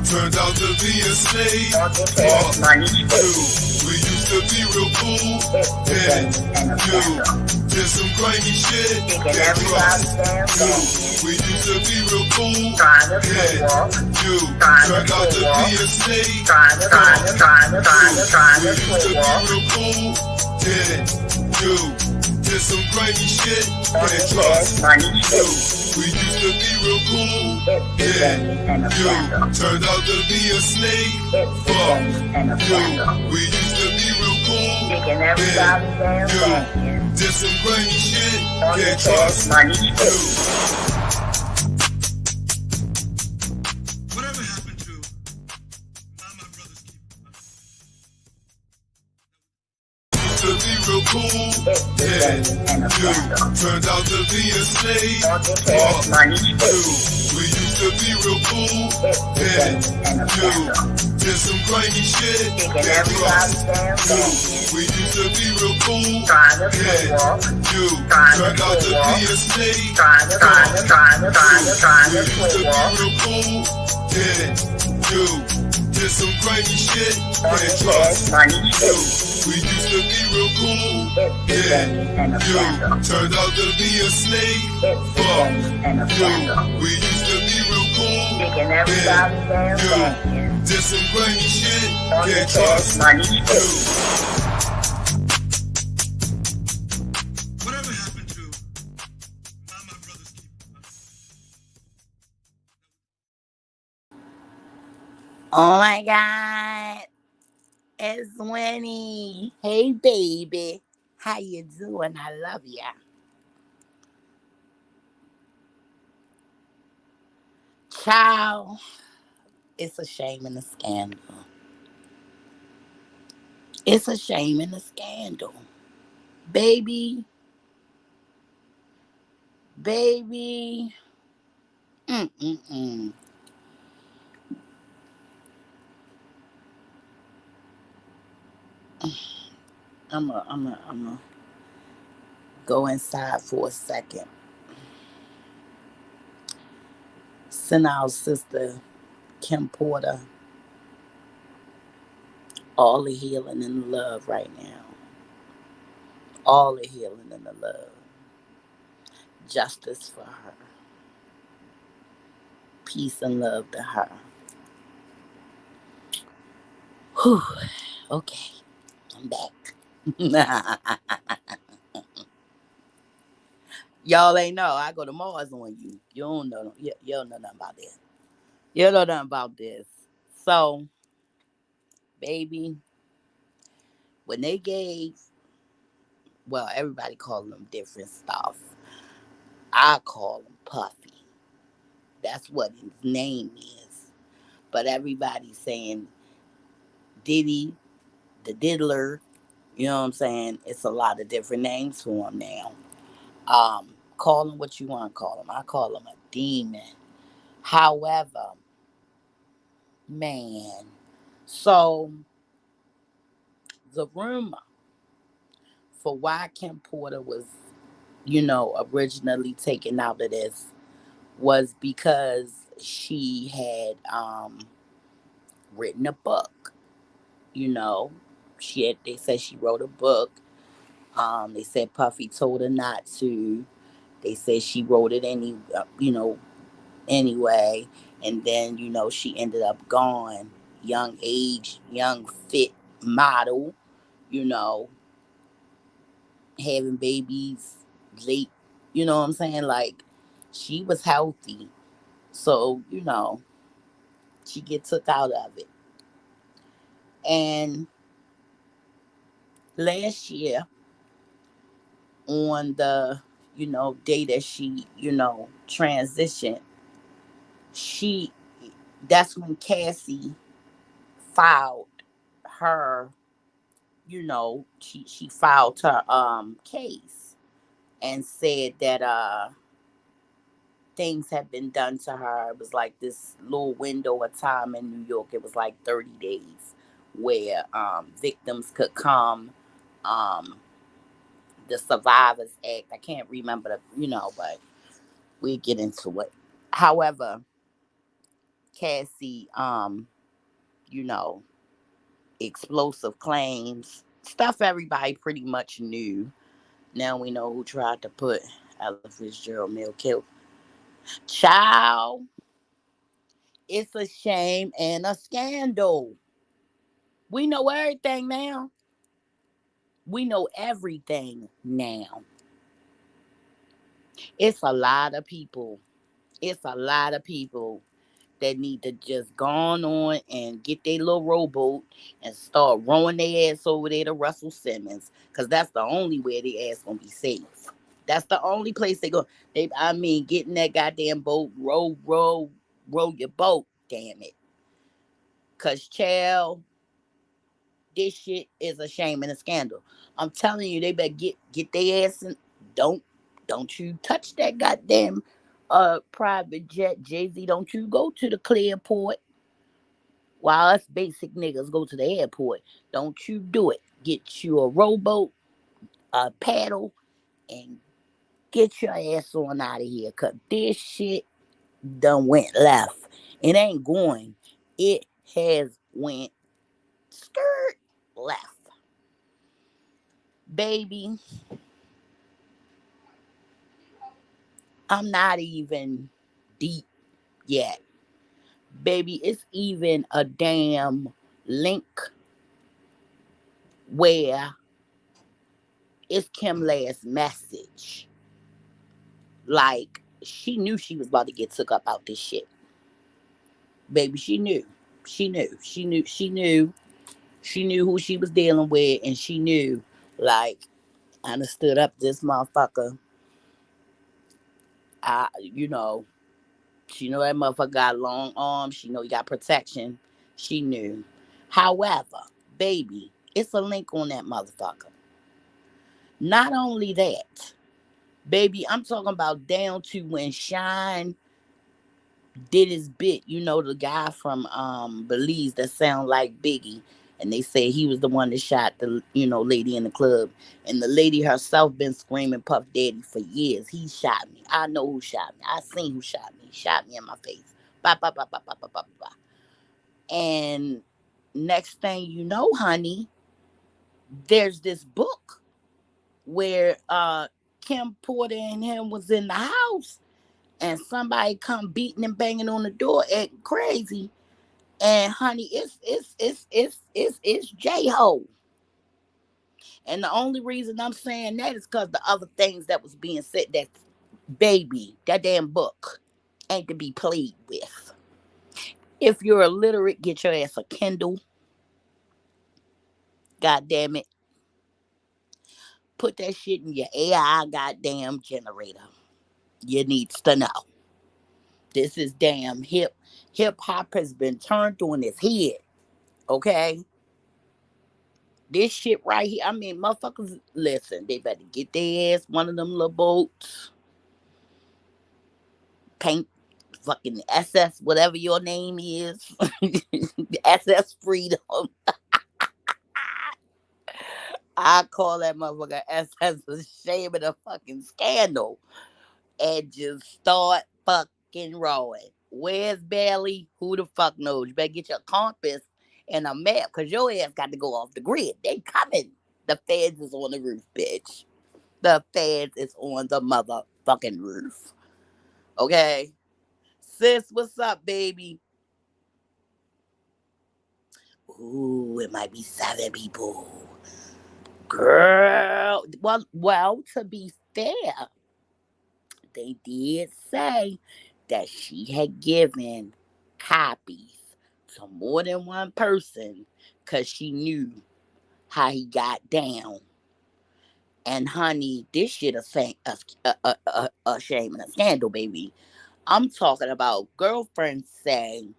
Turned out to be a slave. We used to be real cool. Yeah, you did some crazy shit. Can't trust you. We used to be real cool. Yeah, you turned out to be a slave. We used to be real cool. Yeah, you did some crazy shit. Can't trust you. We used to be real cool. Yeah, you turned out to be a snake. Fuck you. We used to be real cool. Yeah, you did some crazy shit. Can't trust you. Whatever happened to my brother's keeper? To be real cool, yeah, you turned out to be a slave. You, we used to be real cool, yeah, you did some crazy shit. Can't trust you. We used to be real cool, yeah, you turned out to be a slave. You, we used to be real cool, yeah, you did some crazy shit. Can't trust you. We used to be real cool, yeah, you turned out to be a snake. Fuck you. We used to be real cool, yeah, you did some crazy shit. Can't trust you. Whatever happened to my brother's keeper? Oh my God. It's Winnie. Hey, baby. How you doing? I love ya. Ciao. It's a shame and a scandal. It's a shame and a scandal. Baby, baby. Mm-mm-mm. I'm a go inside for a second. Send our sister Kim Porter all the healing and the love right now. All the healing and the love. Justice for her. Peace and love to her. Whew. Okay, I'm back. Y'all ain't know. I go to Mars on you. You don't know. You don't know nothing about this. You don't know nothing about this. So, baby, when they gave, well, everybody called them different stuff. I call him Puffy. That's what his name is. But everybody's saying Diddy, the Diddler. You know what I'm saying? It's a lot of different names for him now. Call him what you want to call him. I call him a demon. However, man, so the rumor for why Kim Porter was, originally taken out of this was because she had written a book. You know, they said she wrote a book. They said Puffy told her not to. They said she wrote it anyway, and then she ended up gone, young age, young fit model, you know, having babies late, you know what I'm saying? Like, she was healthy. So, she get took out of it. And last year, on the, day that she, transitioned, she that's when Cassie filed her, she filed her case and said that things had been done to her. It was like this little window of time in New York. It was like 30 days where victims could come. Um, the Survivors Act. I can't remember but we get into it. However, Cassie, you know, explosive claims, stuff everybody pretty much knew. Now we know who tried to put Ella Fitzgerald Mill killed. Child, it's a shame and a scandal. We know everything now. We know everything now. It's a lot of people. It's a lot of people that need to just go on and get their little rowboat and start rowing their ass over there to Russell Simmons. Cause that's the only way their ass gonna be safe. That's the only place they go. I mean, get in that goddamn boat, row your boat, damn it. Cause child, this shit is a shame and a scandal. I'm telling you, they better get their ass in. Don't don't you touch that goddamn private jet, Jay-Z. Don't you go to the Clearport while us basic niggas go to the airport. Don't you do it. Get you a rowboat, a paddle, and get your ass on out of here. Cause this shit done went left. It ain't going. It has went skirt left. Baby, I'm not even deep yet. Baby, it's even a damn link where it's Kim last message. Like, she knew she was about to get took up out this shit. Baby, she knew. She knew. She knew. She knew. She knew who she was dealing with, and she knew, like, I done stood up this motherfucker. You know, she know that motherfucker got long arms. She know he got protection. She knew. However, baby, it's a link on that motherfucker. Not only that, baby, I'm talking about down to when Shine did his bit. You know, the guy from Belize that sound like Biggie. And they say he was the one that shot the, lady in the club. And the lady herself been screaming Puff Daddy for years. He shot me. I know who shot me. I seen who shot me. He shot me in my face. Bah, bah, bah, bah, bah, bah, bah, bah. And next thing you know, honey, there's this book where Kim Porter and him was in the house, and somebody come beating and banging on the door acting crazy. And honey, it's J Ho. And the only reason I'm saying that is because the other things that was being said, that baby, that damn book ain't to be played with. If you're illiterate, get your ass a Kindle. God damn it. Put that shit in your AI goddamn generator. You needs to know. This is damn hip hop has been turned on its head. Okay? This shit right here, I mean, motherfuckers, listen, they better get their ass one of them little boats, paint fucking SS, whatever your name is, SS Freedom. I call that motherfucker SS the shame of the fucking scandal. And just start fucking rolling. Where's Bailey? Who the fuck knows? You better get your compass and a map, because your ass got to go off the grid. They coming. The feds is on the roof, bitch. The feds is on the motherfucking roof. Okay? Sis, what's up, baby? Ooh, it might be 7 people. Girl. Well, to be fair, they did say that she had given copies to more than one person because she knew how he got down. And honey, this shit a shame and a scandal, baby. I'm talking about girlfriends saying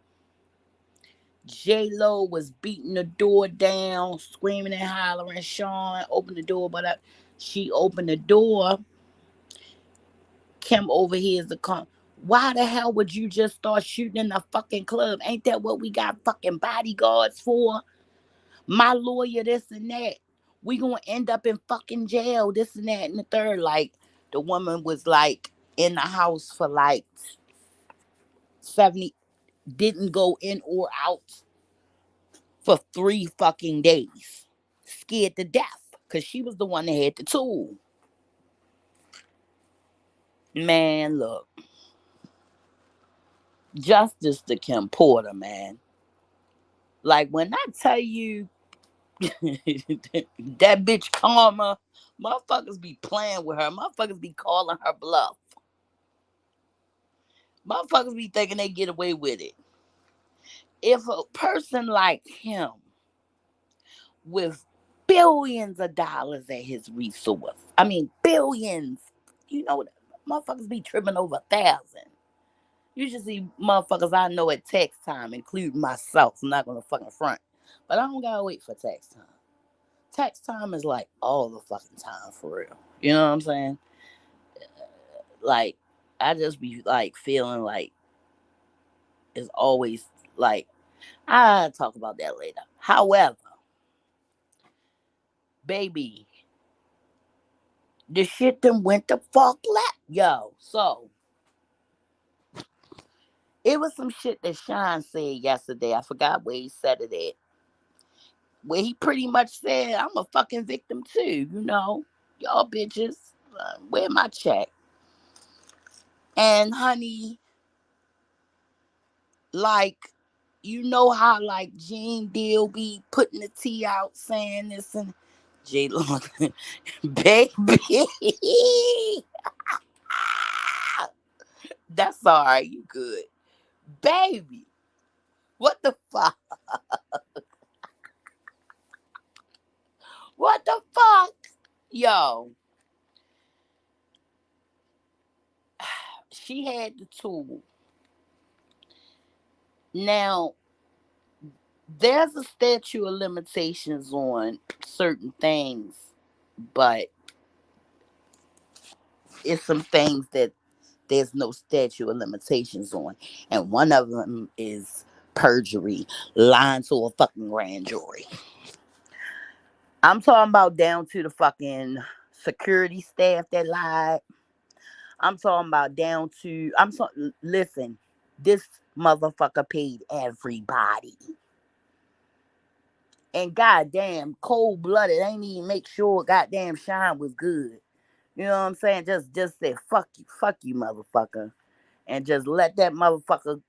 J Lo was beating the door down, screaming and hollering. Sean opened the door, but she opened the door. Kim overhears the con. Why the hell would you just start shooting in the fucking club? Ain't that what we got fucking bodyguards for? My lawyer, this and that. We gonna end up in fucking jail, this and that and the third. Like, the woman was like in the house for like 70. didn't go in or out for 3 fucking days, scared to death, because she was the one that had the tool. Man, look, justice to Kim Porter, man. Like, when I tell you that bitch Karma, motherfuckers be playing with her. Motherfuckers be calling her bluff. Motherfuckers be thinking they get away with it. If a person like him, with billions of dollars at his resource, I mean billions, you know, motherfuckers be tripping over 1,000. You should see motherfuckers I know at tax time, including myself. I'm not gonna fucking front, but I don't gotta wait for tax time. Tax time is like all the fucking time for real. You know what I'm saying? Like, I just be like feeling like it's always like, I'll talk about that later. However, baby, the shit done went the fuck left. Yo, so it was some shit that Sean said yesterday. I forgot where he said it at. Where he pretty much said, I'm a fucking victim too, you know. Y'all bitches, where my check? And honey, like, you know how like Gene Deal be putting the tea out saying this and J Long, baby. That's all right, you good. Baby, what the fuck? What the fuck? Yo, she had the tool. Now, there's a statute of limitations on certain things, but it's some things that there's no statute of limitations on. And one of them is perjury, lying to a fucking grand jury. I'm talking about down to the fucking security staff that lied. I'm talking about down to, listen, this motherfucker paid everybody. And goddamn, cold blooded, ain't even make sure goddamn Shine was good. You know what I'm saying? Just say fuck you, motherfucker. And just let that motherfucker,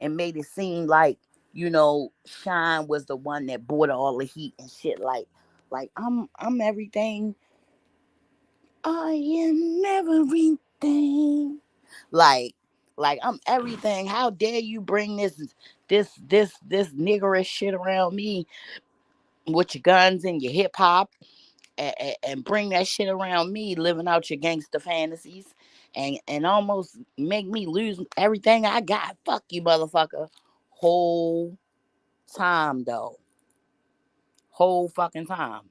and made it seem like, Shine was the one that bought all the heat and shit. Like I'm everything. I am everything. Like, I'm everything. How dare you bring this niggerish shit around me with your guns and your hip hop, and bring that shit around me, living out your gangster fantasies, and almost make me lose everything I got. Fuck you, motherfucker. Whole time though, whole fucking time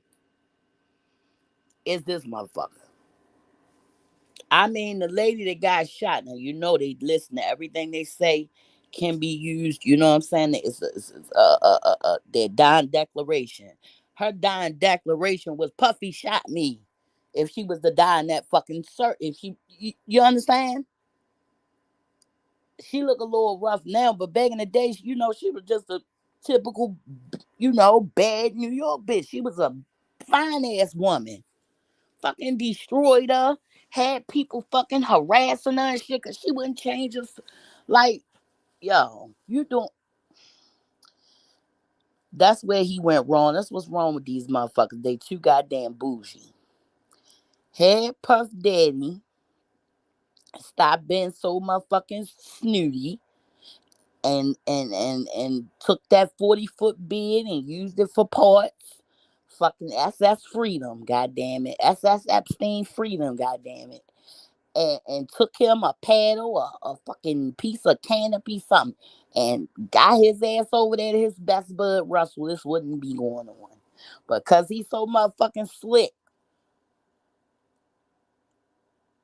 is this motherfucker. I mean, the lady that got shot. Now they listen to everything they say can be used. You know what I'm saying? It's their dying declaration. Her dying declaration was Puffy shot me. If she was to die in that fucking if you understand? She look a little rough now, but back in the day, she was just a typical, bad New York bitch. She was a fine ass woman. Fucking destroyed her, had people fucking harassing her and shit because she wouldn't change us. Like, yo, you don't. That's where he went wrong. That's what's wrong with these motherfuckers. They too goddamn bougie. Had Puff Daddy stop being so motherfucking snooty and took that 40-foot bid and used it for parts. Fucking SS Freedom, goddamn it. SS Epstein Freedom, goddamn it. And took him a paddle, a fucking piece of canopy, something, and got his ass over there to his best bud Russell, this wouldn't be going on. But because he's so motherfucking slick,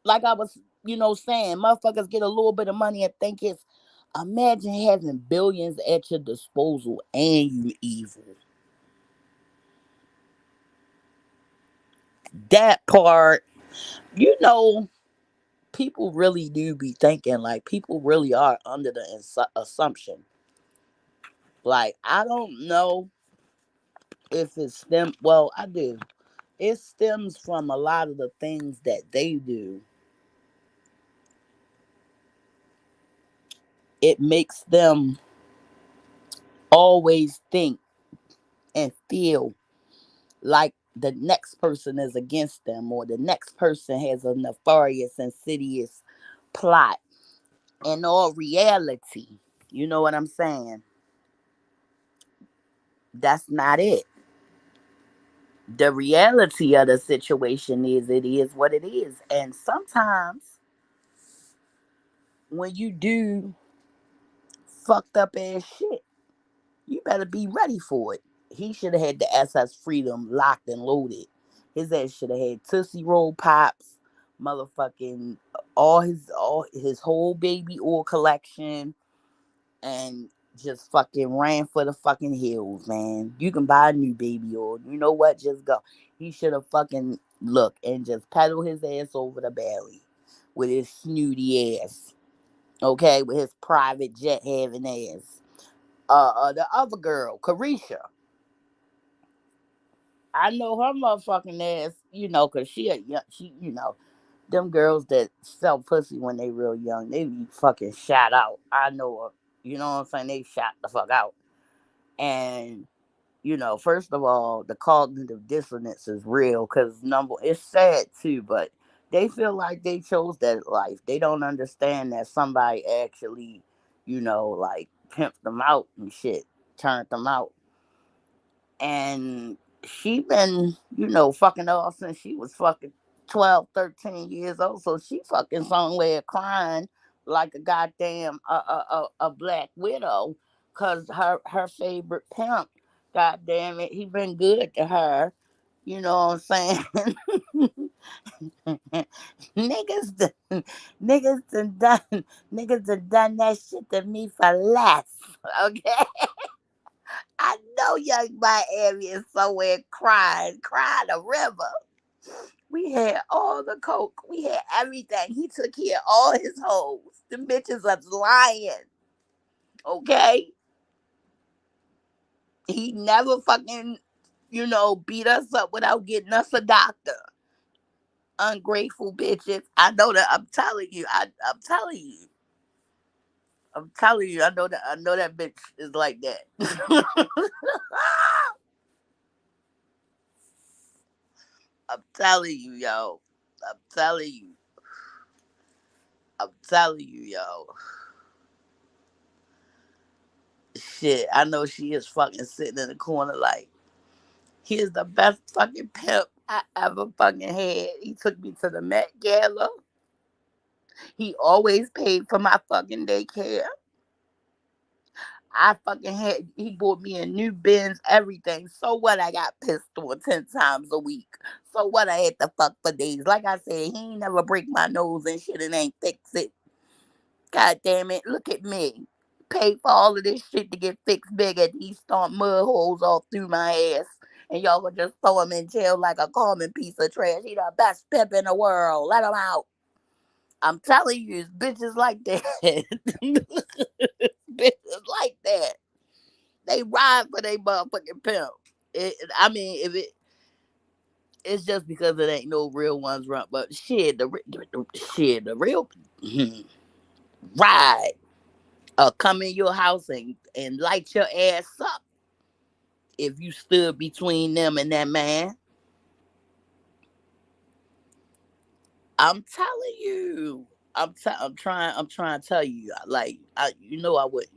like I was, saying, motherfuckers get a little bit of money and think it's, imagine having billions at your disposal and you evil. That part, you know, people really do be thinking, like, people really are under the assumption. Like, I don't know if it stems, well, I do. It stems from a lot of the things that they do. It makes them always think and feel like the next person is against them, or the next person has a nefarious, insidious plot. In all reality, you know what I'm saying? That's not it. The reality of the situation is, it is what it is. And sometimes when you do fucked up ass shit, you better be ready for it. He should have had the SS Freedom locked and loaded. His ass should have had Tootsie Roll Pops, motherfucking all his whole baby oil collection, and just fucking ran for the fucking hills, man. You can buy a new baby oil. You know what? Just go. He should have fucking look and just pedal his ass over the barrel with his snooty ass. Okay, with his private jet having ass. The other girl, Carisha. I know her motherfucking ass, cause them girls that sell pussy when they real young, they be fucking shot out. I know her. You know what I'm saying? They shot the fuck out. And, first of all, the cognitive dissonance is real, cause it's sad too, but they feel like they chose that life. They don't understand that somebody actually, like pimped them out and shit, turned them out. And she been, fucking off since she was fucking 12, 13 years old. So she fucking somewhere crying like a goddamn a black widow, because her favorite pimp, goddamn it, he been good to her. You know what I'm saying? niggas, done, niggas done done that shit to me for less. Okay. I know young my area is somewhere crying a river. We had all the coke. We had everything. He took care of all his hoes. The bitches was lying. Okay? He never fucking, beat us up without getting us a doctor. Ungrateful bitches. I know that. I'm telling you. I'm telling you. I'm telling you. I know that bitch is like that. I'm telling you, yo. I'm telling you. I'm telling you, yo. Shit, I know she is fucking sitting in the corner like, he is the best fucking pimp I ever fucking had. He took me to the Met Gala. He always paid for my fucking daycare. He bought me a new Benz, everything. So what, I got pissed on 10 times a week. So what, I had to fuck for days. Like I said, he ain't never break my nose and shit and ain't fix it. God damn it, look at me. Pay for all of this shit to get fixed bigger. He stomped mud holes all through my ass. And y'all would just throw him in jail like a common piece of trash. He the best pimp in the world. Let him out. I'm telling you, it's bitches like that. Bitches like that. They ride for they motherfucking pimp. I mean, if it's just because it ain't no real ones run, but shit, the real ride. Come in your house and light your ass up if you stood between them and that man. I'm telling you. I'm trying to tell you. Like, I would. I wouldn't.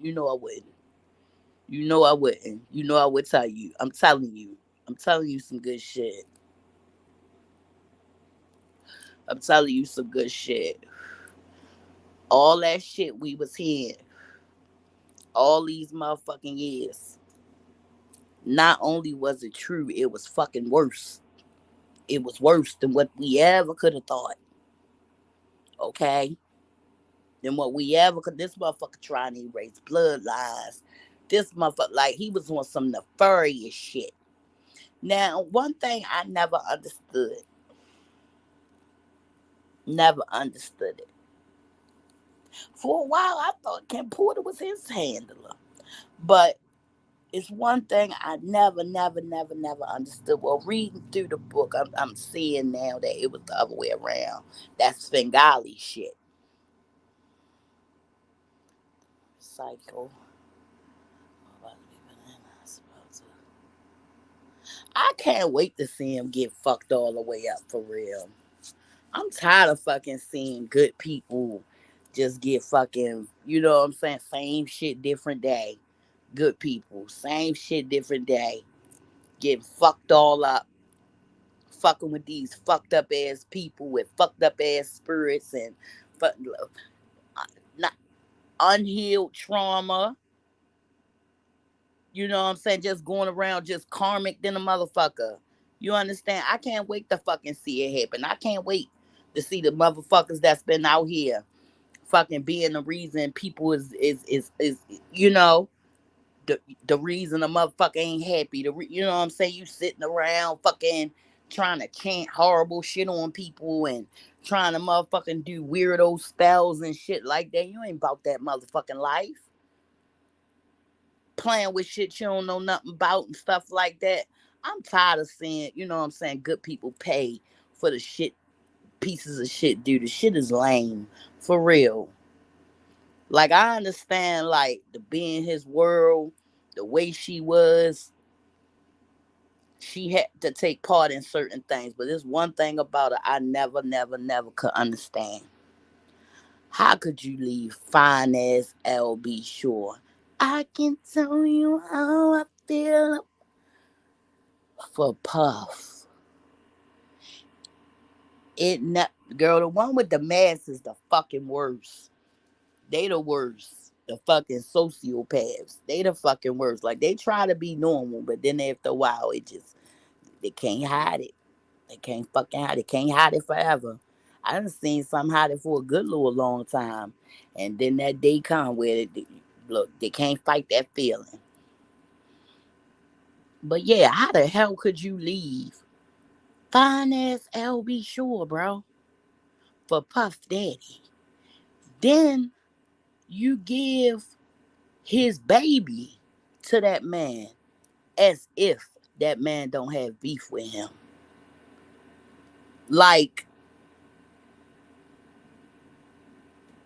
I wouldn't. I would tell you. I'm telling you. I'm telling you some good shit. I'm telling you some good shit. All that shit we was hearing all these motherfucking years. Not only was it true, it was fucking worse. It was worse than what we ever could have thought. Okay? Than what we ever could. This motherfucker trying to erase bloodlines. This motherfucker, like, he was on some nefarious shit. Now, one thing I never understood. Never understood it. For a while, I thought Kim Porter was his handler. But it's one thing I never understood. Well, reading through the book, I'm seeing now that it was the other way around. That's Svengali shit. Psycho. I can't wait to see him get fucked all the way up for real. I'm tired of fucking seeing good people just get fucking, you know what I'm saying? Same shit, different day. Good people. Same shit, different day. Getting fucked all up. Fucking with these fucked up ass people with fucked up ass spirits and fuck, not unhealed trauma. You know what I'm saying? Just going around just karmic than a motherfucker. You understand? I can't wait to fucking see it happen. I can't wait to see the motherfuckers that's been out here fucking being the reason people is you know the reason a motherfucker ain't happy. You know what I'm saying? You sitting around fucking trying to chant horrible shit on people and trying to motherfucking do weirdo spells and shit like that. You ain't about that motherfucking life. Playing with shit you don't know nothing about and stuff like that. I'm tired of seeing, you know what I'm saying, good people pay for the shit pieces of shit, dude. The shit is lame. For real. Like I understand like the being his world, the way she was, she had to take part in certain things. But there's one thing about it I never could understand. How could you leave fine as LB Shore? I can tell you how I feel for Puff. It not girl, the one with the mask is the fucking worst. They the worst. The fucking sociopaths. They the fucking worst. Like they try to be normal, but then after a while they can't hide it. They can't fucking hide it. Can't hide it forever. I done seen some hide it for a good little long time. And then that day come where look, they can't fight that feeling. But yeah, how the hell could you leave? Fine ass LB Shore, bro. For Puff Daddy. Then you give his baby to that man as if that man don't have beef with him. Like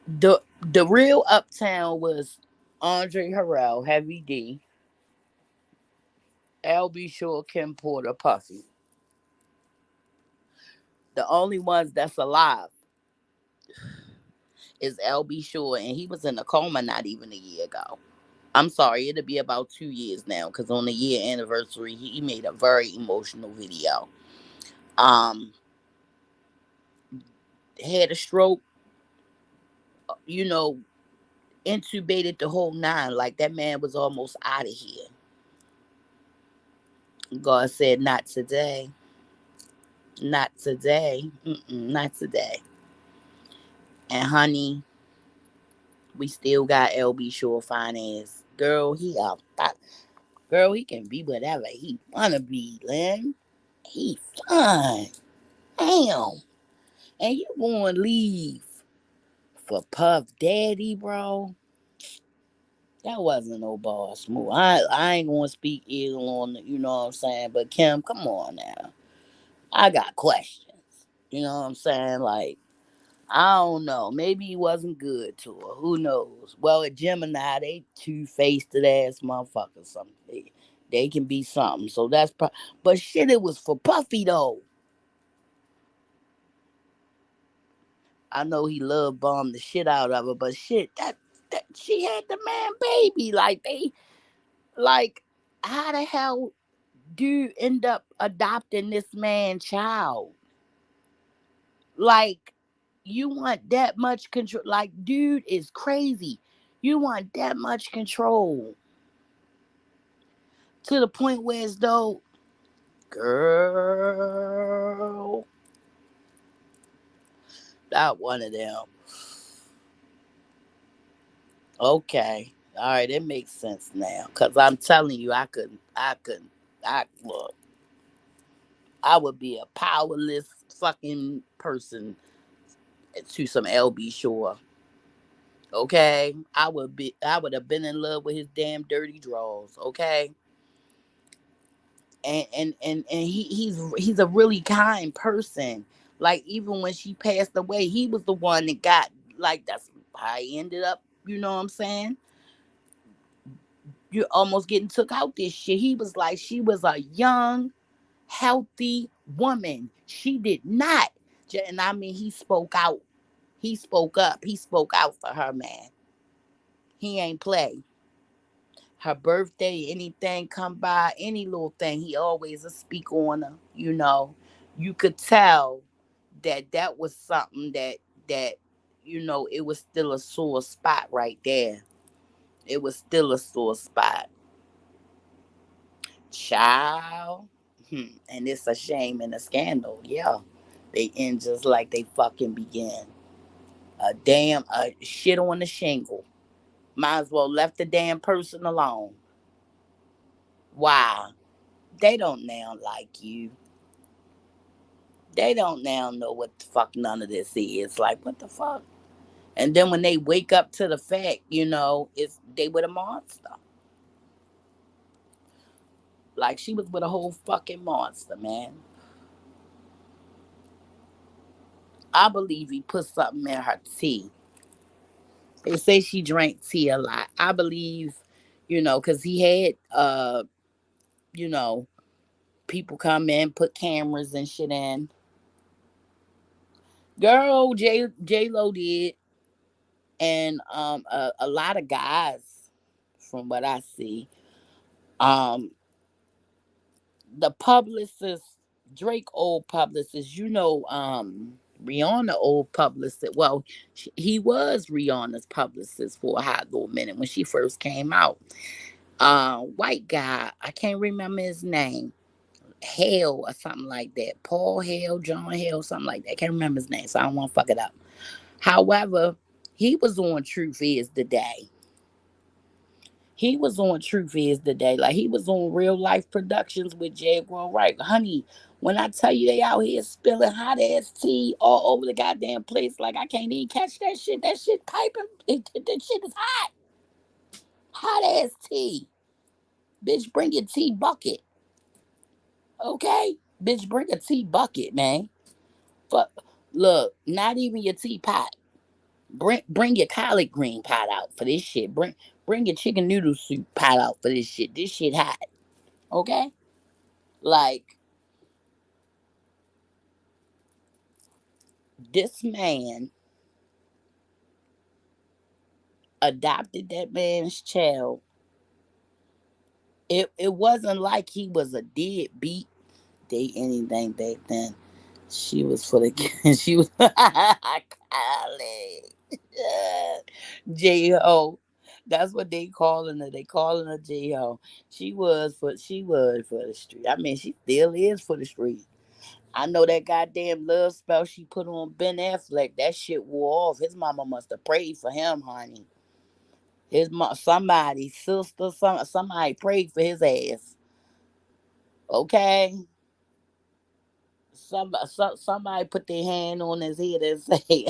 the real uptown was Andre Harrell, Heavy D, LB Shore, Kim Porter, Puffy. The only ones that's alive is LB Shore, and he was in a coma not even a year ago. I'm sorry, it'll be about 2 years now, because on the year anniversary, he made a very emotional video. Um, had a stroke, you know, intubated the whole nine. Like that man was almost out of here. God said, "Not today, not today, not today." And honey, we still got LB Shore finance. Girl, girl, he can be whatever he wanna be, Lynn. He fine. Damn. And you gonna leave for Puff Daddy, bro? That wasn't no boss move. I ain't gonna speak ill on the, you know what I'm saying? But Kim, come on now. I got questions. You know what I'm saying? Like, I don't know. Maybe he wasn't good to her. Who knows? Well, at Gemini, they two-faced ass motherfuckers. Something they can be something. So that's but shit, it was for Puffy though. I know he love bombed the shit out of her, but shit, that she had the man baby. Like like how the hell do you end up adopting this man child? Like you want that much control? Like dude is crazy. You want that much control to the point where it's though, girl, not one of them. Okay, all right, it makes sense now. Cause I'm telling you, I look. I would be a powerless fucking person to some LB Shore. Okay, I would have been in love with his damn dirty drawers. Okay, and he's a really kind person. Like even when she passed away, he was the one that got like that's how he ended up. You know what I'm saying? You're almost getting took out this shit. He was like she was a young, healthy woman. She did not, and I mean he spoke out. He spoke up. He spoke out for her, man. He ain't play. Her birthday, anything come by, any little thing, he always a speak on her. You know, you could tell that that was something that it was still a sore spot right there. It was still a sore spot, child. And it's a shame and a scandal. Yeah, they end just like they fucking began. A damn shit on the shingle. Might as well left the damn person alone. Why? They don't now like you. They don't now know what the fuck none of this is. Like, what the fuck? And then when they wake up to the fact, it's they with a monster. Like she was with a whole fucking monster, man. I believe he put something in her tea. They say she drank tea a lot. I believe, because he had you know, people come in, put cameras and shit in. Girl, J Lo did, and a lot of guys, from what I see, um, the publicist, Drake old publicist, Rihanna old publicist. Well, he was Rihanna's publicist for a hot little minute when she first came out. White guy, I can't remember his name. Hale or something like that. Paul Hale, John Hale, something like that. I can't remember his name, so I don't want to fuck it up. However, he was on Truth Is the Day. He was on Truth Is the Day. Like he was on Real Life Productions with Jaguar Wright. Honey, when I tell you they out here spilling hot ass tea all over the goddamn place, like I can't even catch that shit. That shit piping. That shit is hot. Hot ass tea. Bitch, bring your tea bucket. Okay? Bitch, bring a tea bucket, man. Fuck. Look, not even your teapot. Bring your collard green pot out for this shit. Bring your chicken noodle soup pot out for this shit. This shit hot. Okay? Like, this man adopted that man's child. It wasn't like he was a deadbeat. Date anything back then. She was for the she was Kylie. J Ho. That's what they calling her. They calling her J Ho. She was for the street. I mean, she still is for the street. I know that goddamn love spell she put on Ben Affleck. That shit wore off. His mama must have prayed for him, honey. Somebody, sister, somebody prayed for his ass. Okay, somebody put their hand on his head and say,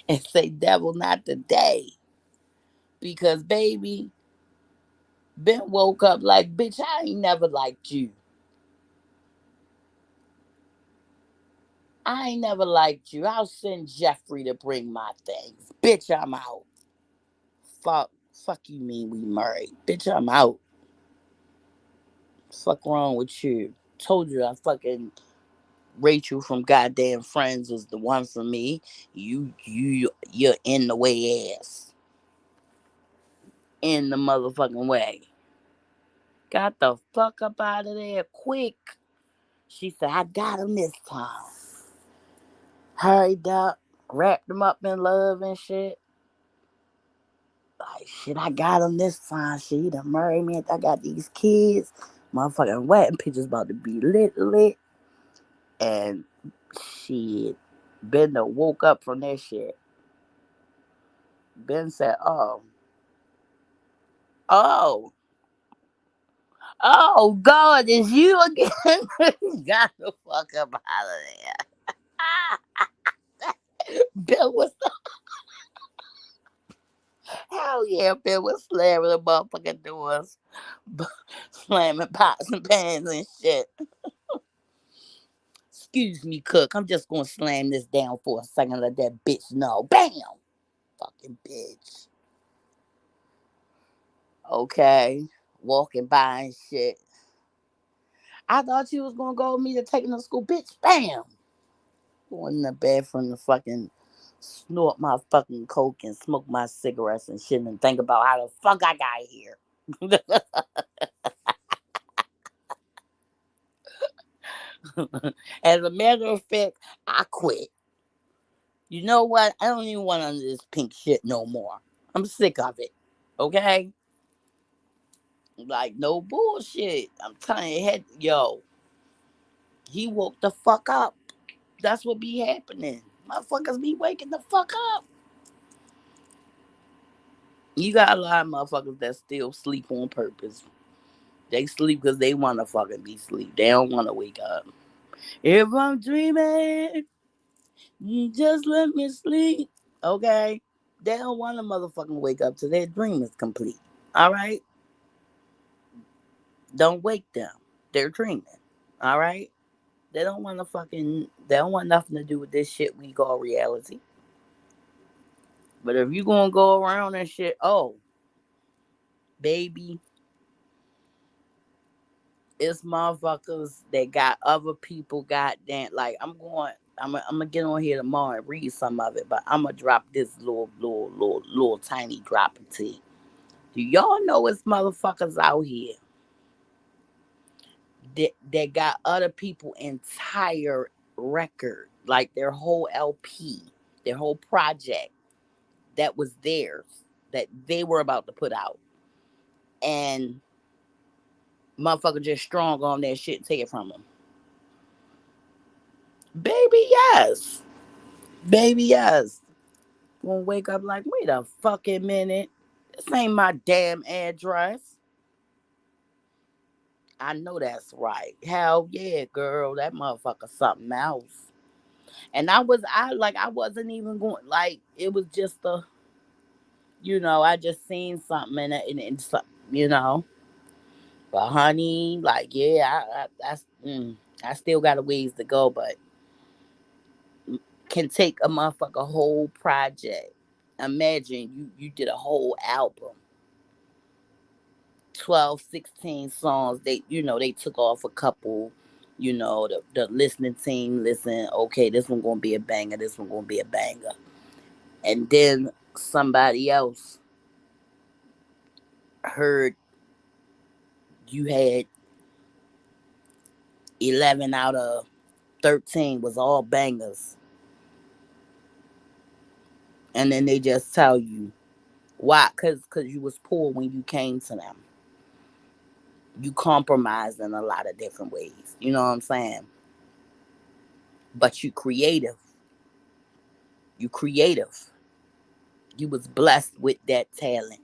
and say, "Devil, not today," because baby, Ben woke up like, "Bitch, I ain't never liked you. I ain't never liked you. I'll send Jeffrey to bring my things. Bitch, I'm out. Fuck you mean we married? Bitch, I'm out. Fuck wrong with you? Told you I fucking Rachel from goddamn Friends was the one for me. You're in the way ass. In the motherfucking way. Got the fuck up out of there quick. She said, I got him this time. Hurried up, wrapped him up in love and shit. Like shit, I got him this time. She done married me. I got these kids. Motherfucking wedding pictures about to be lit. And shit. Ben done woke up from that shit. Ben said, oh, oh, God, it's you again. Got the fuck up out of there. Bill was hell yeah, Bill was slamming the motherfucking doors, slamming pots and pans and shit. Excuse me, cook. I'm just gonna slam this down for a second. Let that bitch know. Bam, fucking bitch. Okay, walking by and shit. I thought you was gonna go with me to take him to school, bitch. Bam. Going in the bathroom to fucking snort my fucking coke and smoke my cigarettes and shit and think about how the fuck I got here. As a matter of fact, I quit. You know what? I don't even want under this pink shit no more. I'm sick of it. Okay? Like, no bullshit. I'm telling you, he woke the fuck up. That's what be happening. Motherfuckers be waking the fuck up. You got a lot of motherfuckers that still sleep on purpose. They sleep because they want to fucking be asleep. They don't want to wake up. If I'm dreaming, just let me sleep. Okay? They don't want to motherfucking wake up till their dream is complete. All right? Don't wake them. They're dreaming. All right? They don't want nothing to do with this shit we call reality. But if you gonna go around and shit, oh, baby, it's motherfuckers that got other people goddamn like I'm gonna get on here tomorrow and read some of it, but I'm gonna drop this little tiny drop of tea. Do y'all know it's motherfuckers out here that got other people entire record, like their whole LP, their whole project that was theirs, that they were about to put out, and motherfucker just strong on that shit and take it from them. Baby, yes. Baby, yes. Gonna wake up like, wait a fucking minute. This ain't my damn address. I know that's right. Hell yeah, girl. That motherfucker something else. And I wasn't even going, like, it was just I just seen something and something, But honey, like, yeah, I still got a ways to go, but can take a motherfucker whole project. Imagine you did a whole album, 12, 16 songs. They took off a couple. The listening team listen. Okay, this one gonna be a banger. This one gonna be a banger. And then somebody else heard you had 11 out of 13 was all bangers, and then they just tell you why? Cause you was poor when you came to them. You compromised in a lot of different ways. You know what I'm saying? But you creative. You creative. You was blessed with that talent.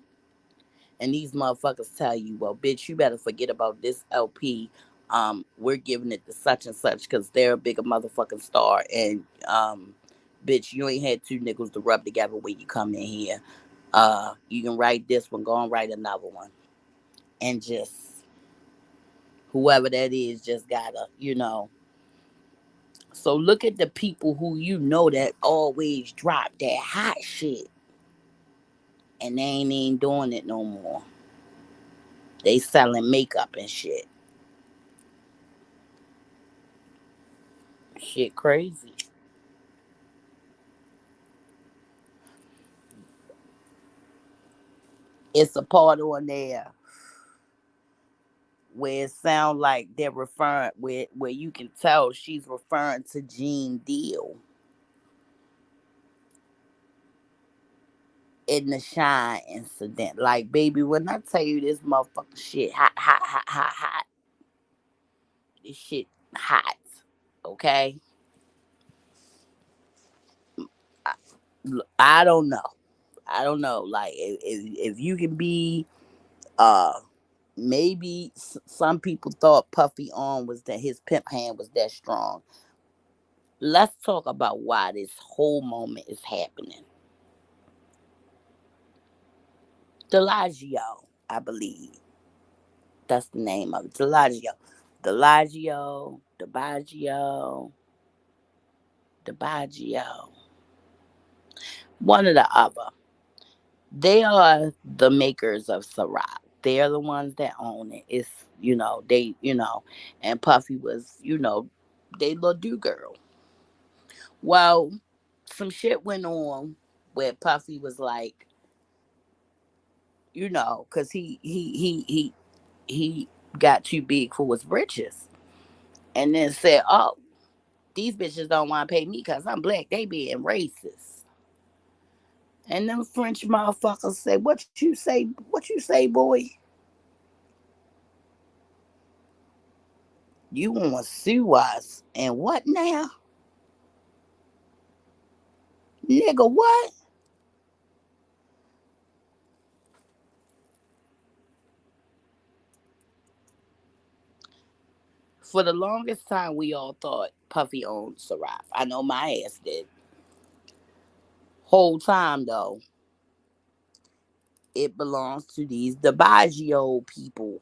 And these motherfuckers tell you, well, bitch, you better forget about this LP. We're giving it to such and such because they're a bigger motherfucking star. And bitch, you ain't had two nickels to rub together when you come in here. You can write this one, go and write another one. And just whoever that is just gotta. So look at the people who that always drop that hot shit and they ain't even doing it no more. They selling makeup and shit. Shit crazy. It's a part on there where it sound like they're referring where you can tell she's referring to Gene Deal in the Shine incident. Like, baby, when I tell you this motherfucker shit hot, hot, hot, hot, hot. This shit hot. Okay? I, I don't know. I don't know. Like, if you can be, uh, maybe some people thought Puffy on was that his pimp hand was that strong. Let's talk about why this whole moment is happening. Delagio, I believe. That's the name of it. Delagio. Delagio. DiBiagio. DiBiagio. One or the other. They are the makers of Ciroc. They are the ones that own it. It's, they, and Puffy was, they little do girl. Well, some shit went on where Puffy was like, because he got too big for his britches, and then said, "Oh, these bitches don't want to pay me because I'm black. They being racist." And them French motherfuckers said, "What you say? What you say, boy? You want to sue us and what now, nigga? What?" For the longest time, we all thought Puffy owned Ciroc. I know my ass did. Whole time though, it belongs to these DiBiagio people.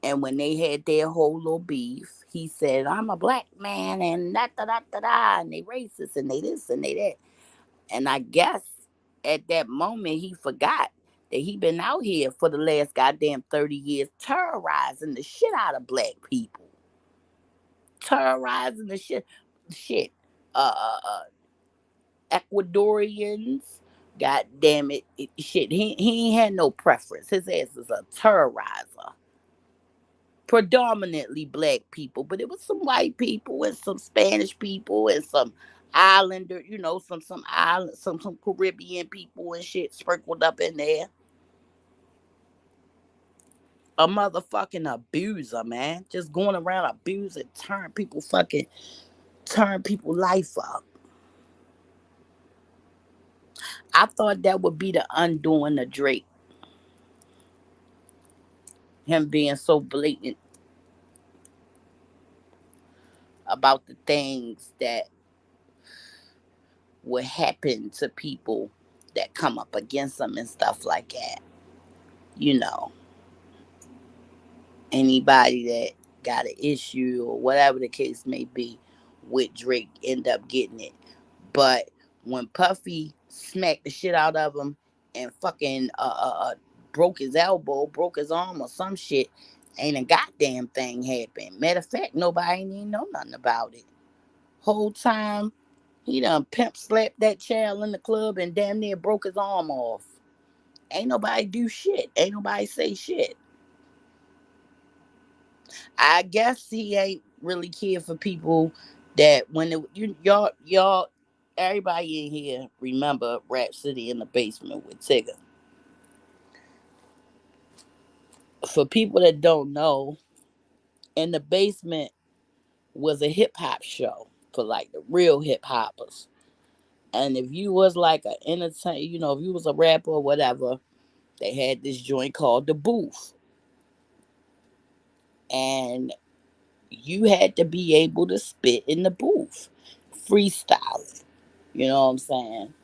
And when they had their whole little beef, he said, "I'm a black man and da da da da da," and they racist and they this and they that. And I guess at that moment he forgot that he been out here for the last goddamn 30 years terrorizing the shit out of black people. Terrorizing the shit. Uh, Ecuadorians, god damn it, shit. He ain't had no preference. His ass is a terrorizer. Predominantly black people, but it was some white people and some Spanish people and some islander, some island, some Caribbean people and shit sprinkled up in there. A motherfucking abuser, man, just going around abusing, turn people life up. I thought that would be the undoing of Drake, him being so blatant about the things that would happen to people that come up against him and stuff like that. You know, anybody that got an issue or whatever the case may be with Drake end up getting it. But when Puffy smacked the shit out of him and fucking broke his elbow, broke his arm or some shit, ain't a goddamn thing happened. Matter of fact, nobody ain't even know nothing about it. Whole time he done pimp slapped that child in the club and damn near broke his arm off. Ain't nobody do shit. Ain't nobody say shit. I guess he ain't really care for people that when y'all everybody in here remember Rhapsody in the Basement with Tigger. For people that don't know, In the Basement was a hip hop show for like the real hip hoppers. And if you was like a entertain, if you was a rapper or whatever, they had this joint called the booth. And you had to be able to spit in the booth, freestyling. You know what I'm saying?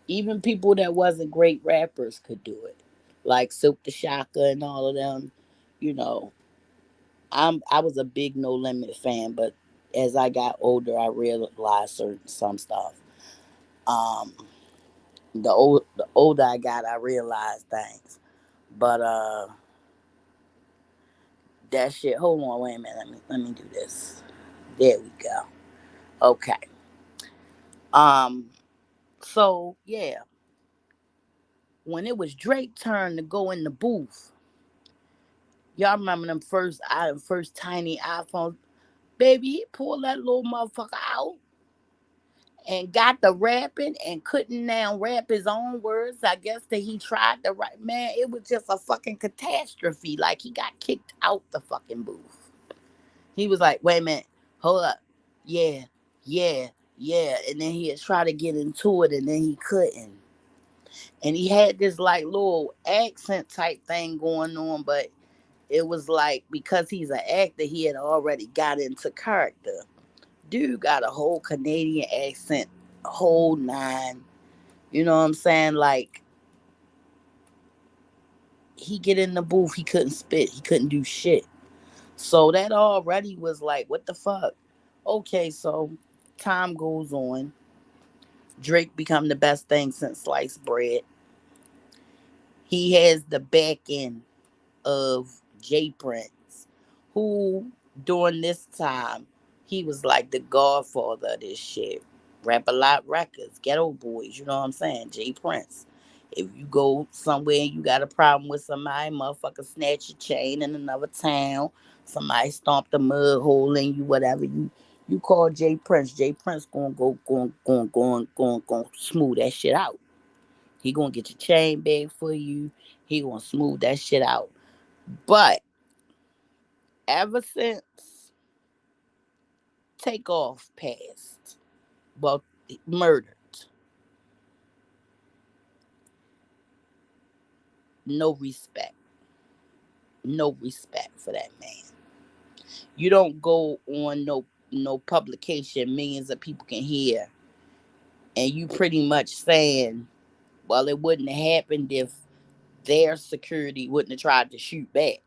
Even people that wasn't great rappers could do it, like Silk the Shocker and all of them. You know, I was a big No Limit fan, but as I got older, I realized some stuff. Um, the older I got, I realized things. But that shit. Hold on, wait a minute. Let me do this. There we go. Okay. Um. So yeah, when it was Drake's turn to go in the booth, y'all remember them first tiny iPhones? Baby, he pulled that little motherfucker out and got the rapping and couldn't now rap his own words. I guess that he tried to write. Man, it was just a fucking catastrophe. Like he got kicked out the fucking booth. He was like, wait a minute, hold up. Yeah, yeah, yeah. And then he had tried to get into it and then he couldn't. And he had this like little accent type thing going on, but it was like because he's an actor, he had already got into character. Dude got a whole Canadian accent, a whole nine. You know what I'm saying? Like, he get in the booth, he couldn't spit, he couldn't do shit. So that already was like, what the fuck? Okay, so time goes on. Drake become the best thing since sliced bread. He has the back end of J Prince, who during this time he was like the godfather of this shit. Rap a lot records, ghetto boys, you know what I'm saying? J Prince. If you go somewhere and you got a problem with somebody, motherfucker snatch your chain in another town, somebody stomped a mud hole in you, whatever you call J Prince. J Prince gonna go smooth that shit out. He gonna get your chain back for you. He gonna smooth that shit out. But ever since Takeoff passed, well, murdered, no respect. No respect for that man. You don't go on no publication millions of people can hear, and you pretty much saying, well, it wouldn't have happened if their security wouldn't have tried to shoot back.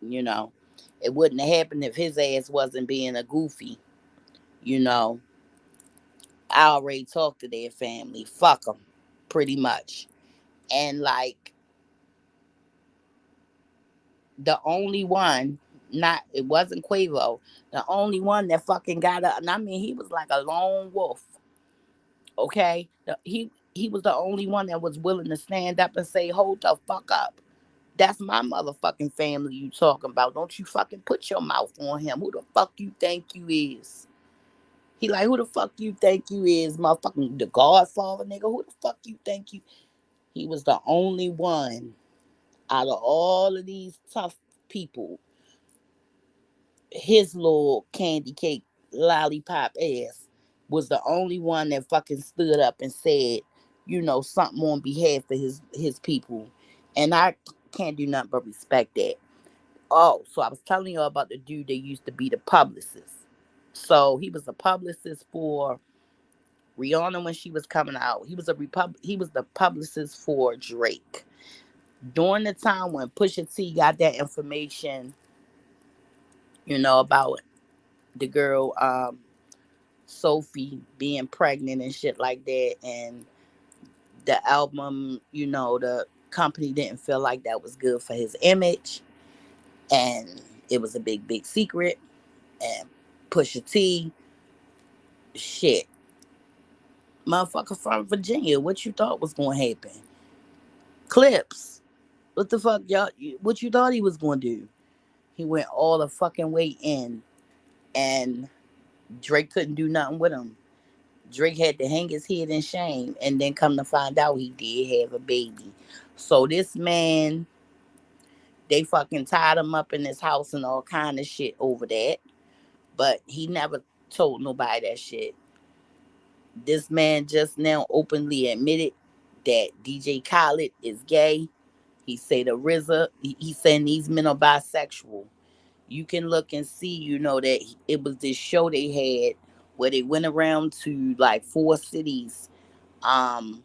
You know, it wouldn't have happened if his ass wasn't being a goofy. You know, I already talked to their family. Fuck them, pretty much. And like the only one, not it wasn't Quavo, the only one that fucking got up. And I mean, he was like a lone wolf. Okay, he was the only one that was willing to stand up and say, "Hold the fuck up." That's my motherfucking family you talking about. Don't you fucking put your mouth on him. Who the fuck you think you is? He like, who the fuck you think you is, motherfucking the Godfather, nigga? Who the fuck you think you? He was the only one out of all of these tough people. His little candy cake lollipop ass was the only one that fucking stood up and said, something on behalf of his people. And I can't do nothing but respect that. Oh, so I was telling you about the dude that used to be the publicist. So he was a publicist for Rihanna when she was coming out. He was the publicist for Drake. During the time when Pusha T got that information, about the girl Sophie being pregnant and shit like that, and the album, the company didn't feel like that was good for his image, and it was a big secret. And Pusha T, shit, motherfucker from Virginia, what you thought was gonna happen? Clips, what the fuck, y'all? What you thought he was gonna do? He went all the fucking way in, and Drake couldn't do nothing with him. Drake had to hang his head in shame, and then come to find out he did have a baby. So this man, they fucking tied him up in his house and all kind of shit over that. But he never told nobody that shit. This man just now openly admitted that DJ Khaled is gay. He say the RZA, he saying these men are bisexual. You can look and see, that it was this show they had where they went around to like 4 cities um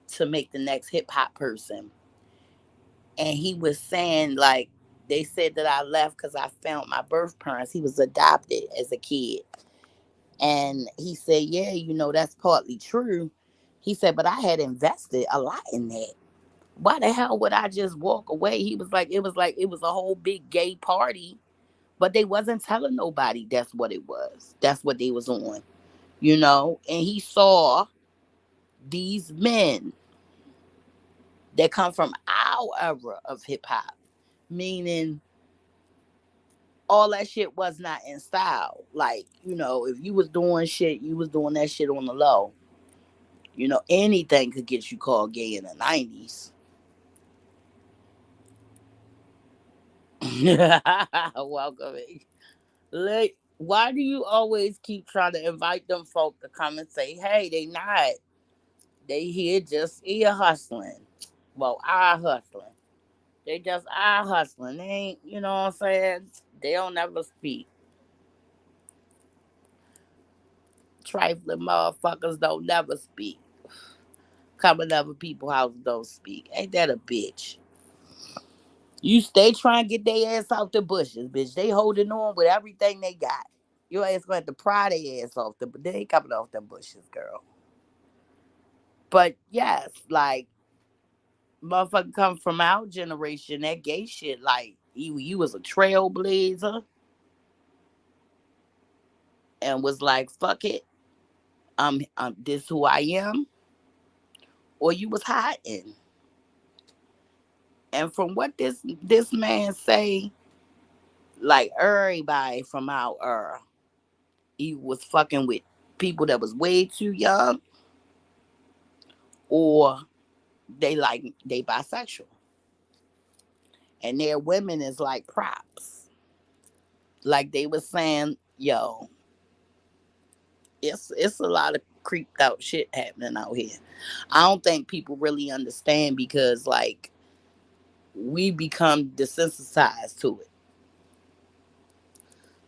to make the next hip hop person. And he was saying, like, they said that I left because I found my birth parents. He was adopted as a kid. And he said, yeah, that's partly true. He said, but I had invested a lot in that. Why the hell would I just walk away? He was like, it was a whole big gay party, but they wasn't telling nobody that's what it was. That's what they was on, And he saw these men that come from our era of hip hop, meaning all that shit was not in style. Like, if you was doing shit, you was doing that shit on the low. Anything could get you called gay in the 90s. Welcome. Like, why do you always keep trying to invite them folk to come and say, hey, they not. They here just ear hustling. Well, eye hustling. They just eye hustling. They ain't, you know what I'm saying? They don't ever speak. trifling motherfuckers don't never speak. Coming over people's house don't speak. Ain't that a bitch? You stay trying to get their ass off the bushes, bitch. They holding on with everything they got. Your ass going to pry their ass off but they ain't coming off them bushes, girl. But yes, like, motherfucker come from our generation, that gay shit, like, you was a trailblazer and was like, fuck it, this who I am, or you was hiding. And from what this man say, like everybody from our era, he was fucking with people that was way too young, or they bisexual, and their women is like props. Like they was saying, yo, it's a lot of creeped out shit happening out here. I don't think people really understand because like we become desensitized to it.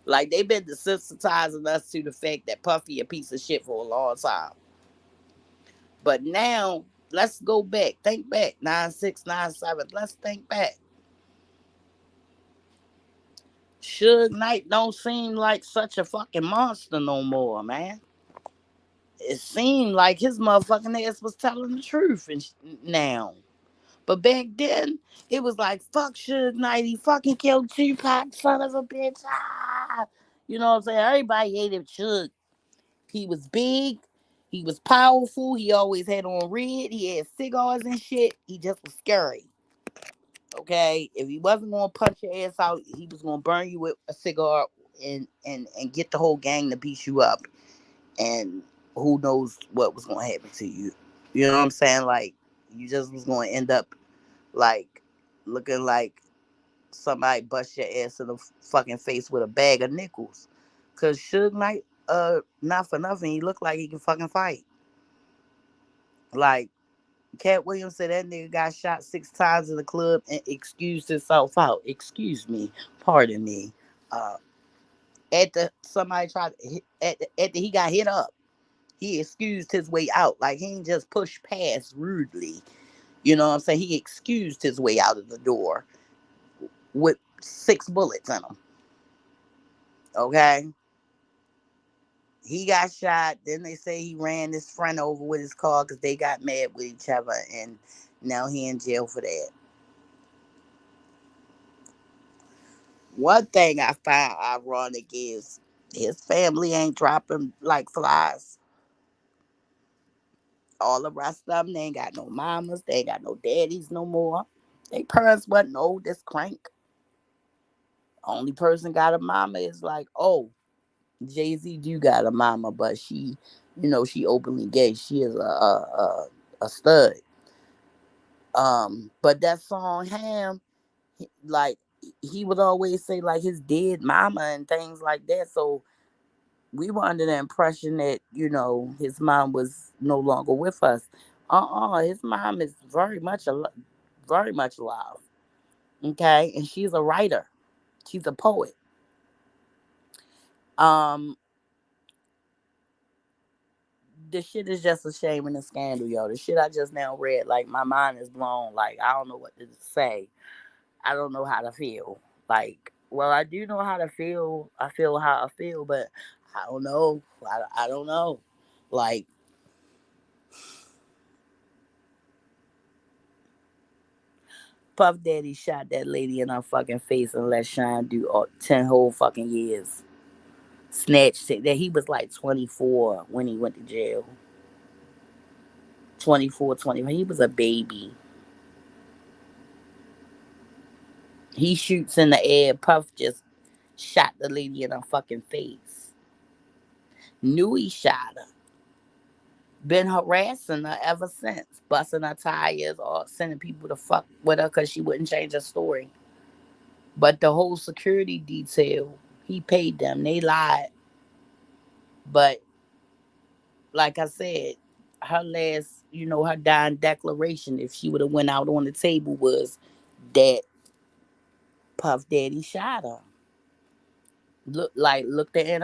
Like they've been desensitizing us to the fact that Puffy a piece of shit for a long time. But now let's go back. Think back. 9697. Let's think back. Suge Knight don't seem like such a fucking monster no more, man. It seemed like his motherfucking ass was telling the truth now. But back then, it was like, fuck Suge Knight. He fucking killed Tupac, son of a bitch. Ah! You know what I'm saying? Everybody hated Suge. He was big. He was powerful. He always had on red. He had cigars and shit. He just was scary. Okay? If he wasn't going to punch your ass out, he was going to burn you with a cigar and get the whole gang to beat you up. And who knows what was going to happen to you. You know what I'm saying? Like, you just was going to end up like looking like somebody bust your ass in the fucking face with a bag of nickels. Cause Suge Knight, not for nothing, he looked like he can fucking fight. Like Cat Williams said, that nigga got shot 6 times in the club and excused himself out. Excuse me, pardon me. Uh, somebody tried to hit, at the he got hit up. He excused his way out. Like he ain't just pushed past rudely. You know what I'm saying? He excused his way out of the door with 6 bullets in him. Okay? He got shot. Then they say he ran his friend over with his car because they got mad with each other. And now he in jail for that. One thing I find ironic is his family ain't dropping like flies. All the rest of them, they ain't got no mamas. They ain't got no daddies no more. They parents wasn't old this crank. Only person got a mama is like, oh, Jay-Z do got a mama, but she, she openly gay. She is a stud. But that song Ham, like he would always say like his dead mama and things like that. So we were under the impression that, his mom was no longer with us. His mom is very much alive. Okay, and she's a writer. She's a poet. Um, the shit is just a shame and a scandal, yo. The shit I just now read, like my mind is blown. Like I don't know what to say. I don't know how to feel. Like, well, I do know how to feel. I feel how I feel, but I don't know. I don't know. Like, Puff Daddy shot that lady in her fucking face and let Shine do 10 whole fucking years. Snatched it. That he was like 24 when he went to jail. 24, 20. He was a baby. He shoots in the air. Puff just shot the lady in her fucking face. Knew he shot her. Been harassing her ever since. Busting her tires or sending people to fuck with her because she wouldn't change her story. But the whole security detail, he paid them. They lied. But like I said, her last, her dying declaration, if she would have went out on the table, was that Puff Daddy shot her. Looked in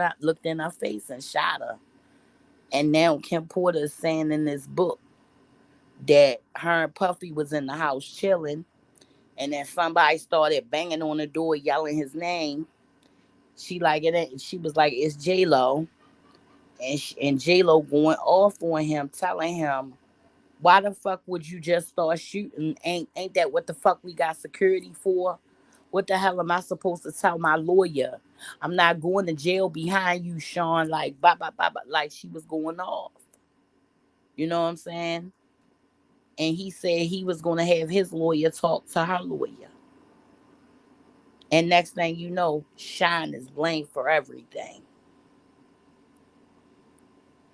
her face and shot her. And now Kim Porter is saying in this book that her and Puffy was in the house chilling, and then somebody started banging on the door, yelling his name. She like it. She was like, "It's J Lo," and J Lo going off on him, telling him, "Why the fuck would you just start shooting? Ain't that what the fuck we got security for? What the hell am I supposed to tell my lawyer? I'm not going to jail behind you, Sean." Like, blah, blah, blah, blah, like she was going off. You know what I'm saying? And he said he was going to have his lawyer talk to her lawyer. And next thing you know, Sean is blamed for everything.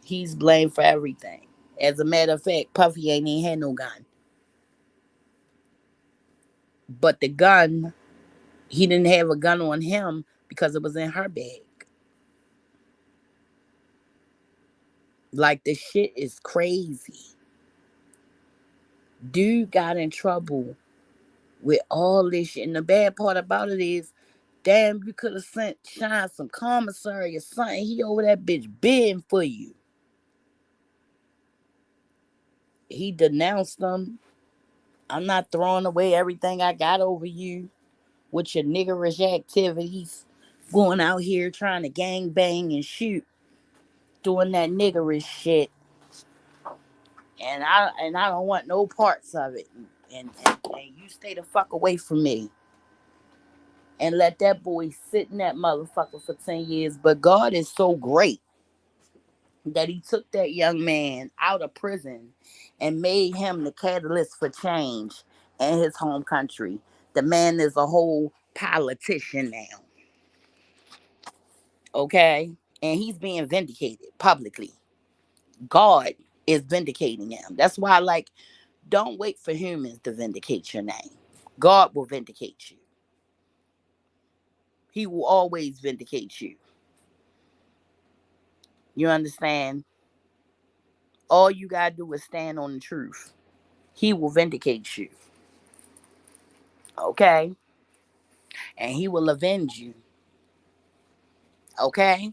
He's blamed for everything. As a matter of fact, Puffy ain't even had no gun. But the gun, he didn't have a gun on him because it was in her bag. Like, the shit is crazy. Dude got in trouble with all this shit. And the bad part about it is, damn, you could have sent Shine some commissary or something. He over that bitch bidding for you. He denounced them. I'm not throwing away everything I got over you with your niggerish activities. Going out here trying to gang bang and shoot. Doing that niggerish shit. And I don't want no parts of it. And you stay the fuck away from me. And let that boy sit in that motherfucker for 10 years. But God is so great that he took that young man out of prison and made him the catalyst for change in his home country. The man is a whole politician now. Okay? And he's being vindicated publicly. God is vindicating him. That's why, like, don't wait for humans to vindicate your name. God will vindicate you. He will always vindicate you. You understand? All you gotta do is stand on the truth. He will vindicate you. Okay? And he will avenge you. Okay?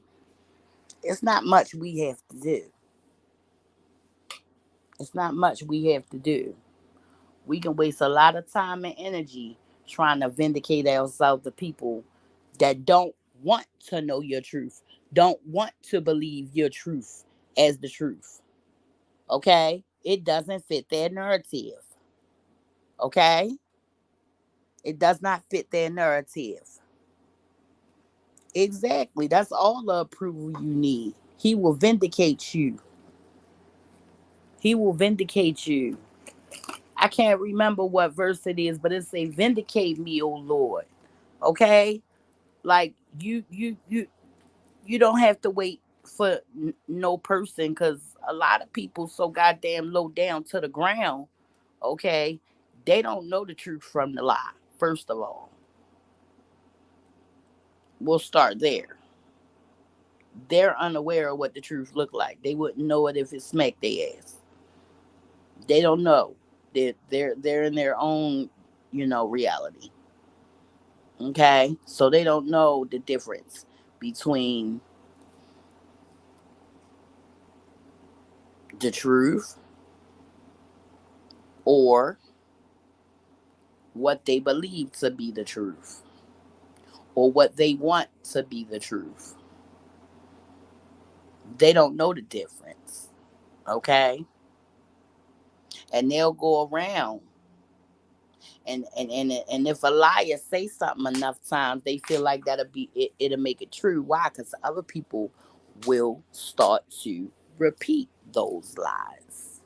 It's not much we have to do. It's not much we have to do. We can waste a lot of time and energy trying to vindicate ourselves to people that don't want to know your truth, don't want to believe your truth as the truth. Okay? It doesn't fit their narrative. Okay? It does not fit their narrative. Exactly. That's all the approval you need. He will vindicate you. He will vindicate you. I can't remember what verse it is, but it say, "Vindicate me, O Lord." Okay? Like, you don't have to wait for no person, because a lot of people so goddamn low down to the ground. Okay? They don't know the truth from the lie. First of all, we'll start there. They're unaware of what the truth look like. They wouldn't know it if it smacked their ass. They don't know. They're in their own, reality. Okay? So they don't know the difference between the truth or what they believe to be the truth or what they want to be the truth. They don't know the difference. Okay? And they'll go around, and if a liar say something enough times, they feel like it'll make it true. Why? Because other people will start to repeat those lies.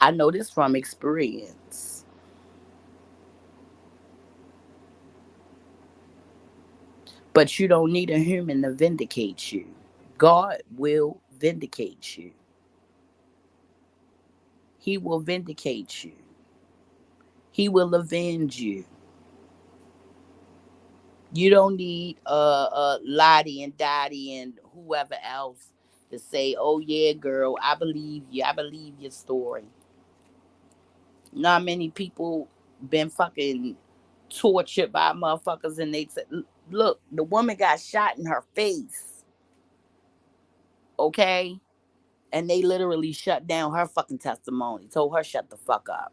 I know this from experience. But you don't need a human to vindicate you. God will vindicate you. He will vindicate you. He will avenge you. You don't need Lottie and Dottie and whoever else to say, "Oh yeah, girl, I believe you. I believe your story." Not many people been fucking tortured by motherfuckers, and they said, Look, the woman got shot in her face. Okay? And they literally shut down her fucking testimony. Told her shut the fuck up.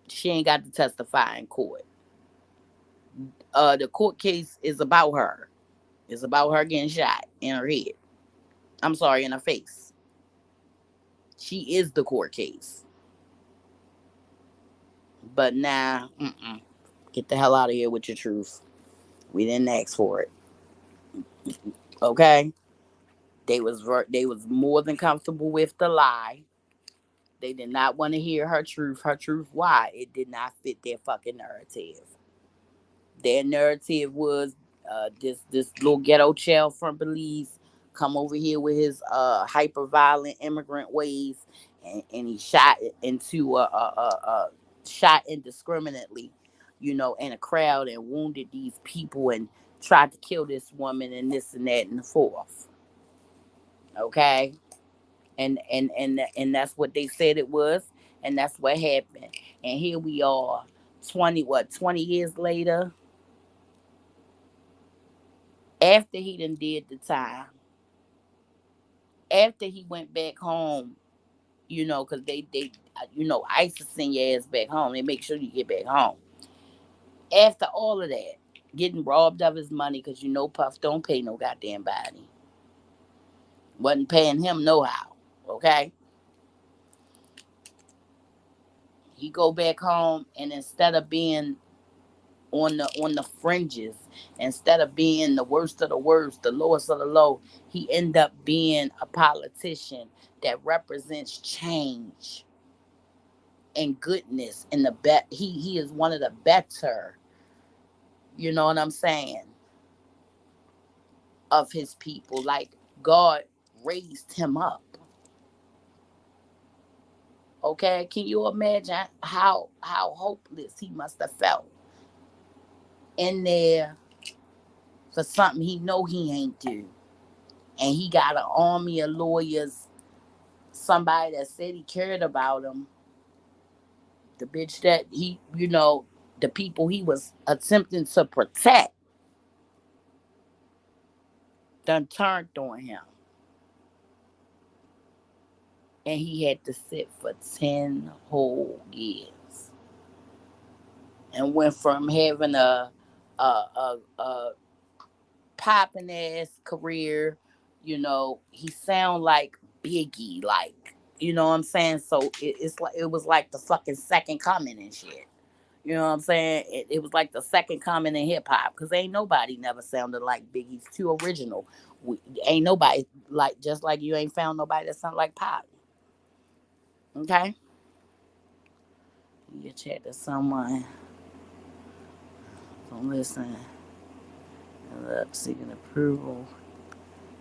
She ain't got to testify in court. The court case is about her. It's about her getting shot in her head. I'm sorry, in her face. She is the court case. But nah, get the hell out of here with your truth. We didn't ask for it. Okay? They was more than comfortable with the lie. They did not want to hear her truth. Her truth, why? It did not fit their fucking narrative. Their narrative was this little ghetto child from Belize come over here with his hyper violent immigrant ways, and he shot into shot indiscriminately, in a crowd, and wounded these people and tried to kill this woman and this and that and the fourth. Okay, and that's what they said it was, and that's what happened. And here we are, 20 years later, after he done did the time, after he went back home, because ICE will send your ass back home. They make sure you get back home. After all of that, getting robbed of his money, because Puff don't pay no goddamn body. Wasn't paying him no how. Okay? He go back home, and instead of being on the fringes, instead of being the worst of the worst, the lowest of the low, he end up being a politician that represents change and goodness, and he is one of the better, you know what I'm saying, of his people. Like, God raised him up. Okay, can you imagine how hopeless he must have felt in there for something he know he ain't do, and he got an army of lawyers, somebody that said he cared about him, the bitch that the people he was attempting to protect done turned on him, and he had to sit for 10 whole years, and went from having a popping ass career. He sound like Biggie, like, what I'm saying. So it's like it was like the fucking second coming and shit. You know what I'm saying? It was like the second coming in hip hop, because ain't nobody never sounded like Biggie's too original. Ain't nobody, like, just like you ain't found nobody that sound like Pop. Okay, you chat to someone. Don't listen. Look, seeking approval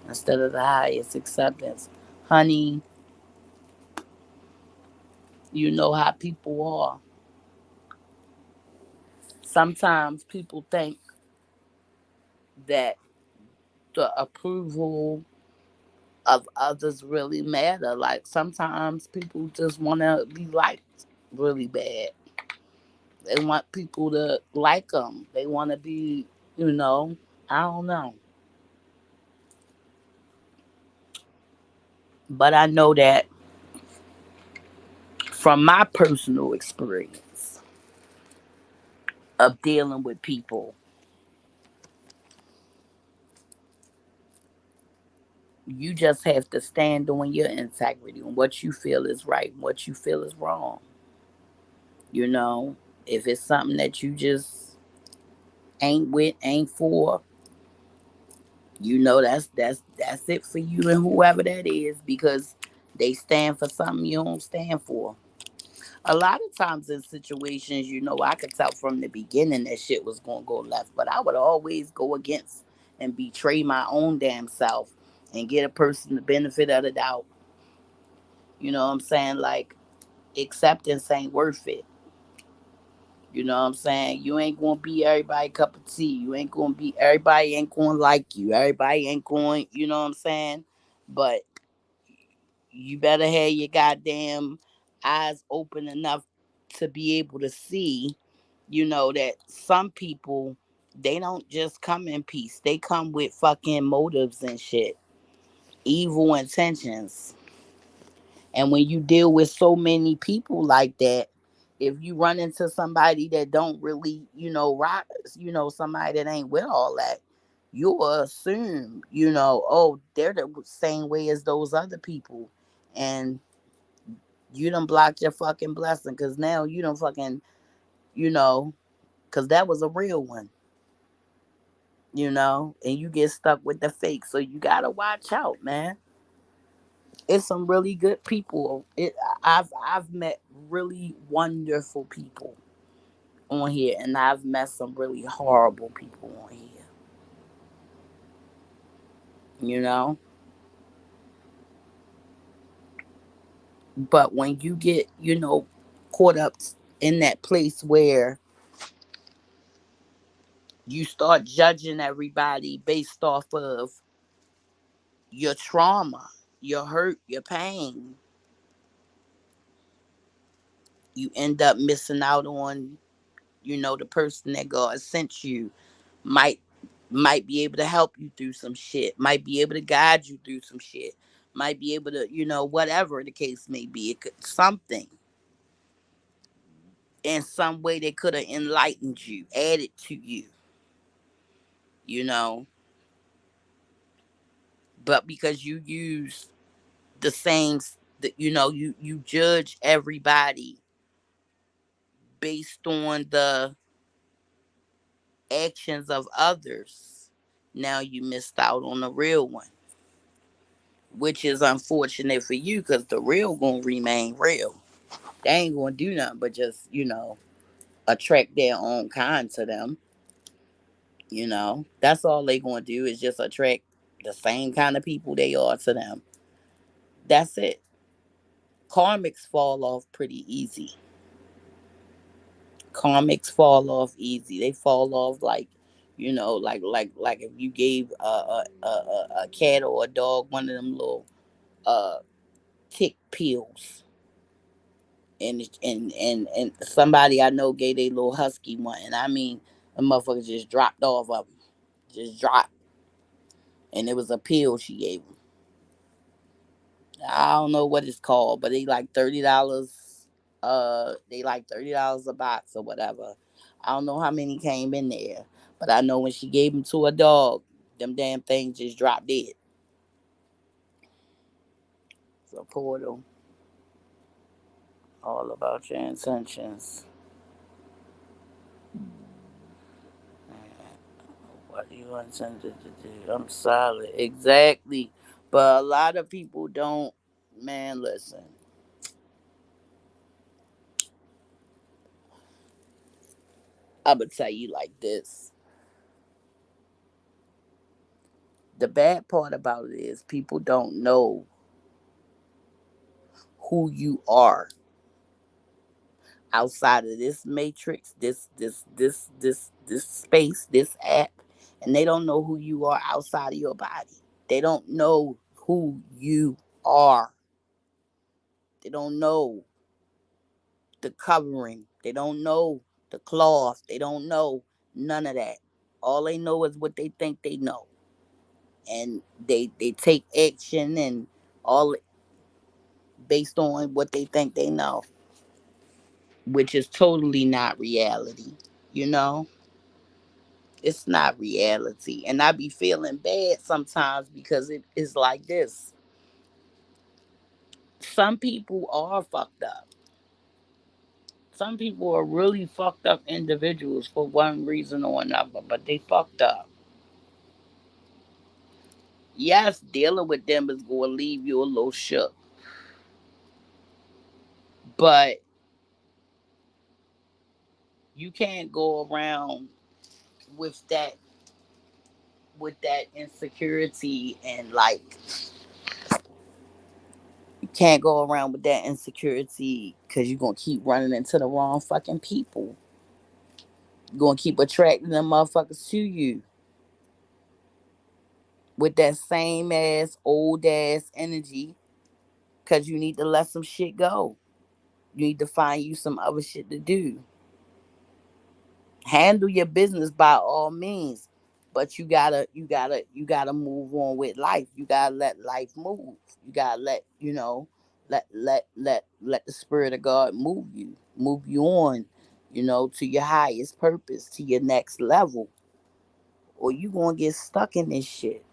instead of the highest acceptance. Honey, you know how people are. Sometimes people think that the approval of others really matter. Like, sometimes people just want to be liked really bad. They want people to like them. They want to be, I don't know. But I know that from my personal experience of dealing with people, you just have to stand on your integrity and what you feel is right and what you feel is wrong. You know, if it's something that you just ain't with, ain't for, that's it for you and whoever that is, because they stand for something you don't stand for. A lot of times in situations, I could tell from the beginning that shit was gonna go left, but I would always go against and betray my own damn self and get a person the benefit of the doubt. You know what I'm saying? Like, acceptance ain't worth it. You know what I'm saying? You ain't gonna be everybody cup of tea. You ain't gonna be Everybody ain't gonna like you. Everybody ain't going, you know what I'm saying? But you better have your goddamn eyes open enough to be able to see, that some people, they don't just come in peace. They come with fucking motives and shit, evil intentions. And when you deal with so many people like that, if you run into somebody that don't really, rock, somebody that ain't with all that, you'll assume, oh, they're the same way as those other people. And you done blocked your fucking blessing because now you don't fucking, you know, because that was a real one, and you get stuck with the fake. So you gotta watch out, man. It's some really good people. I've met really wonderful people on here, and I've met some really horrible people on here. You know, but when you get caught up in that place where you start judging everybody based off of your trauma, your hurt, your pain, you end up missing out on the person that God sent you might might be able to help you through some shit, might be able to guide you through some shit, might be able to, whatever the case may be. It could something in some way they could have enlightened you, added to you, you know. But because you use the same that you judge everybody based on the actions of others, now you missed out on the real one, which is unfortunate for you because the real gonna remain real. They ain't gonna do nothing but just attract their own kind to them. That's all they gonna do is just attract the same kind of people they are to them. That's it. Karmics fall off pretty easy. Karmics fall off easy. They fall off like like if you gave a cat or a dog one of them little uh tick pills. And somebody I know gave a little husky one, and I mean, the motherfucker just dropped off of him, just dropped, and it was a pill she gave him. I don't know what it's called, but they like $30. They like $30 a box or whatever. I don't know how many came in there, but I know when she gave them to a dog, them damn things just dropped dead. So portal, all about your intentions. What do you intended to do? I'm solid. Exactly. But a lot of people don't. Man, listen. I'm going to tell you like this. The bad part about it is people don't know who you are outside of this matrix, this space, this app. And they don't know who you are outside of your body. They don't know who you are. They don't know the covering. They don't know the cloth. They don't know none of that. All they know is what they think they know. And they take action and all based on what they think they know, which is totally not reality. You know, it's not reality. And I be feeling bad sometimes because it is like this. Some people are fucked up. Some people are really fucked up individuals for one reason or another, but they fucked up. Yes, dealing with them is going to leave you a little shook, but you can't go around with that insecurity and like you can't go around with that insecurity because you're gonna keep running into the wrong fucking people. You're gonna keep attracting them motherfuckers to you with that same ass old ass energy because you need to let some shit go. You need to find you some other shit to do. Handle your business by all means, but you gotta move on with life. You gotta let life move. You gotta let the spirit of God move you on, to your highest purpose, to your next level, or you gonna get stuck in this shit,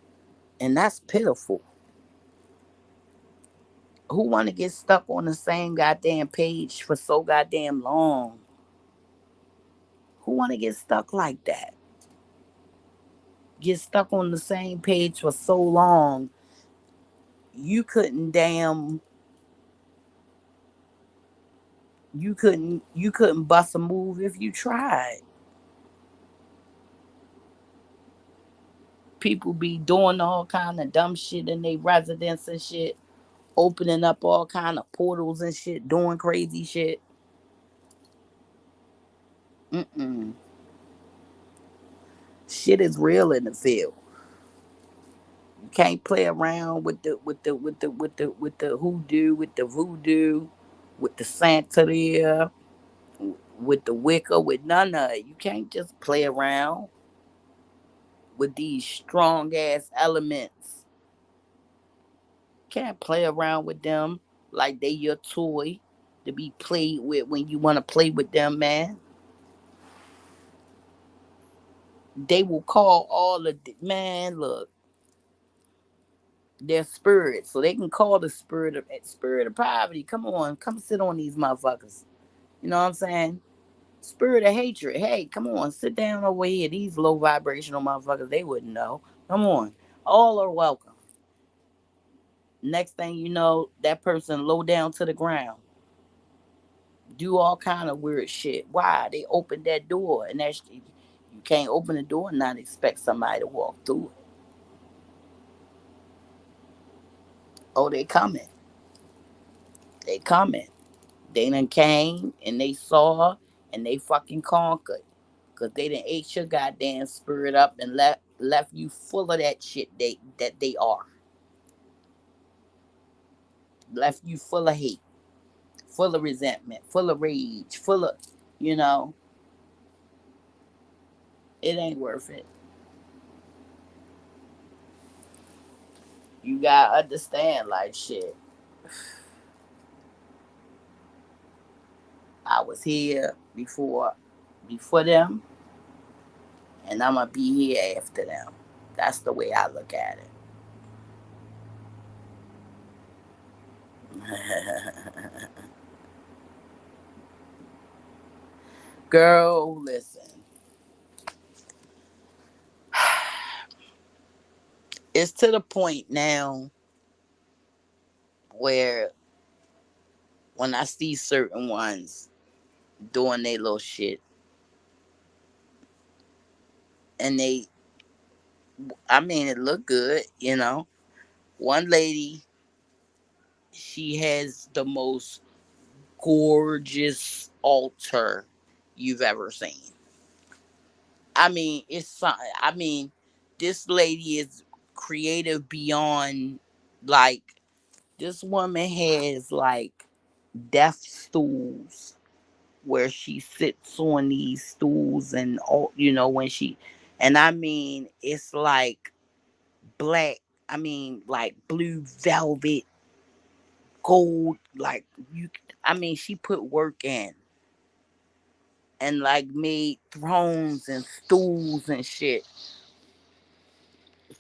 and that's pitiful. Who wanna get stuck on the same goddamn page for so goddamn long? Who wanna get stuck like that? Get stuck on the same page for so long, you couldn't damn you couldn't bust a move if you tried. People be doing all kind of dumb shit in their residence and shit, opening up all kind of portals and shit, doing crazy shit. Mm-mm. Shit is real in the field. You can't play around with the hoodoo, with the voodoo, with the Santeria, with the Wicca, with none of it. You can't just play around with these strong ass elements. Can't play around with them like they your toy to be played with when you want to play with them, man. They will call all the man. Look, their spirit, so they can call the spirit of poverty. Come on, come sit on these motherfuckers. You know what I'm saying? Spirit of hatred. Hey, come on, sit down over here. These low vibrational motherfuckers, they wouldn't know. Come on, all are welcome. Next thing you know, that person low down to the ground, do all kind of weird shit. Why? They opened that door, and you can't open the door and not expect somebody to walk through it. Oh, they coming. They coming. They done came and they saw and they fucking conquered. Cause they done ate your goddamn spirit up and left you full of that shit that they are. Left you full of hate, full of resentment, full of rage, full of, you know, it ain't worth it. You gotta understand, like shit. I was here before them, and I'm gonna be here after them. That's the way I look at it. Girl, listen. It's to the point now where when I see certain ones doing their little shit, and I mean, it look good. One lady, she has the most gorgeous altar you've ever seen. I mean, it's something. I mean, this lady is creative beyond, like, this woman has like death stools where she sits on these stools, and all, when and I mean, it's like black, I mean, like blue velvet, gold, like, you I mean, she put work in, and like made thrones and stools and shit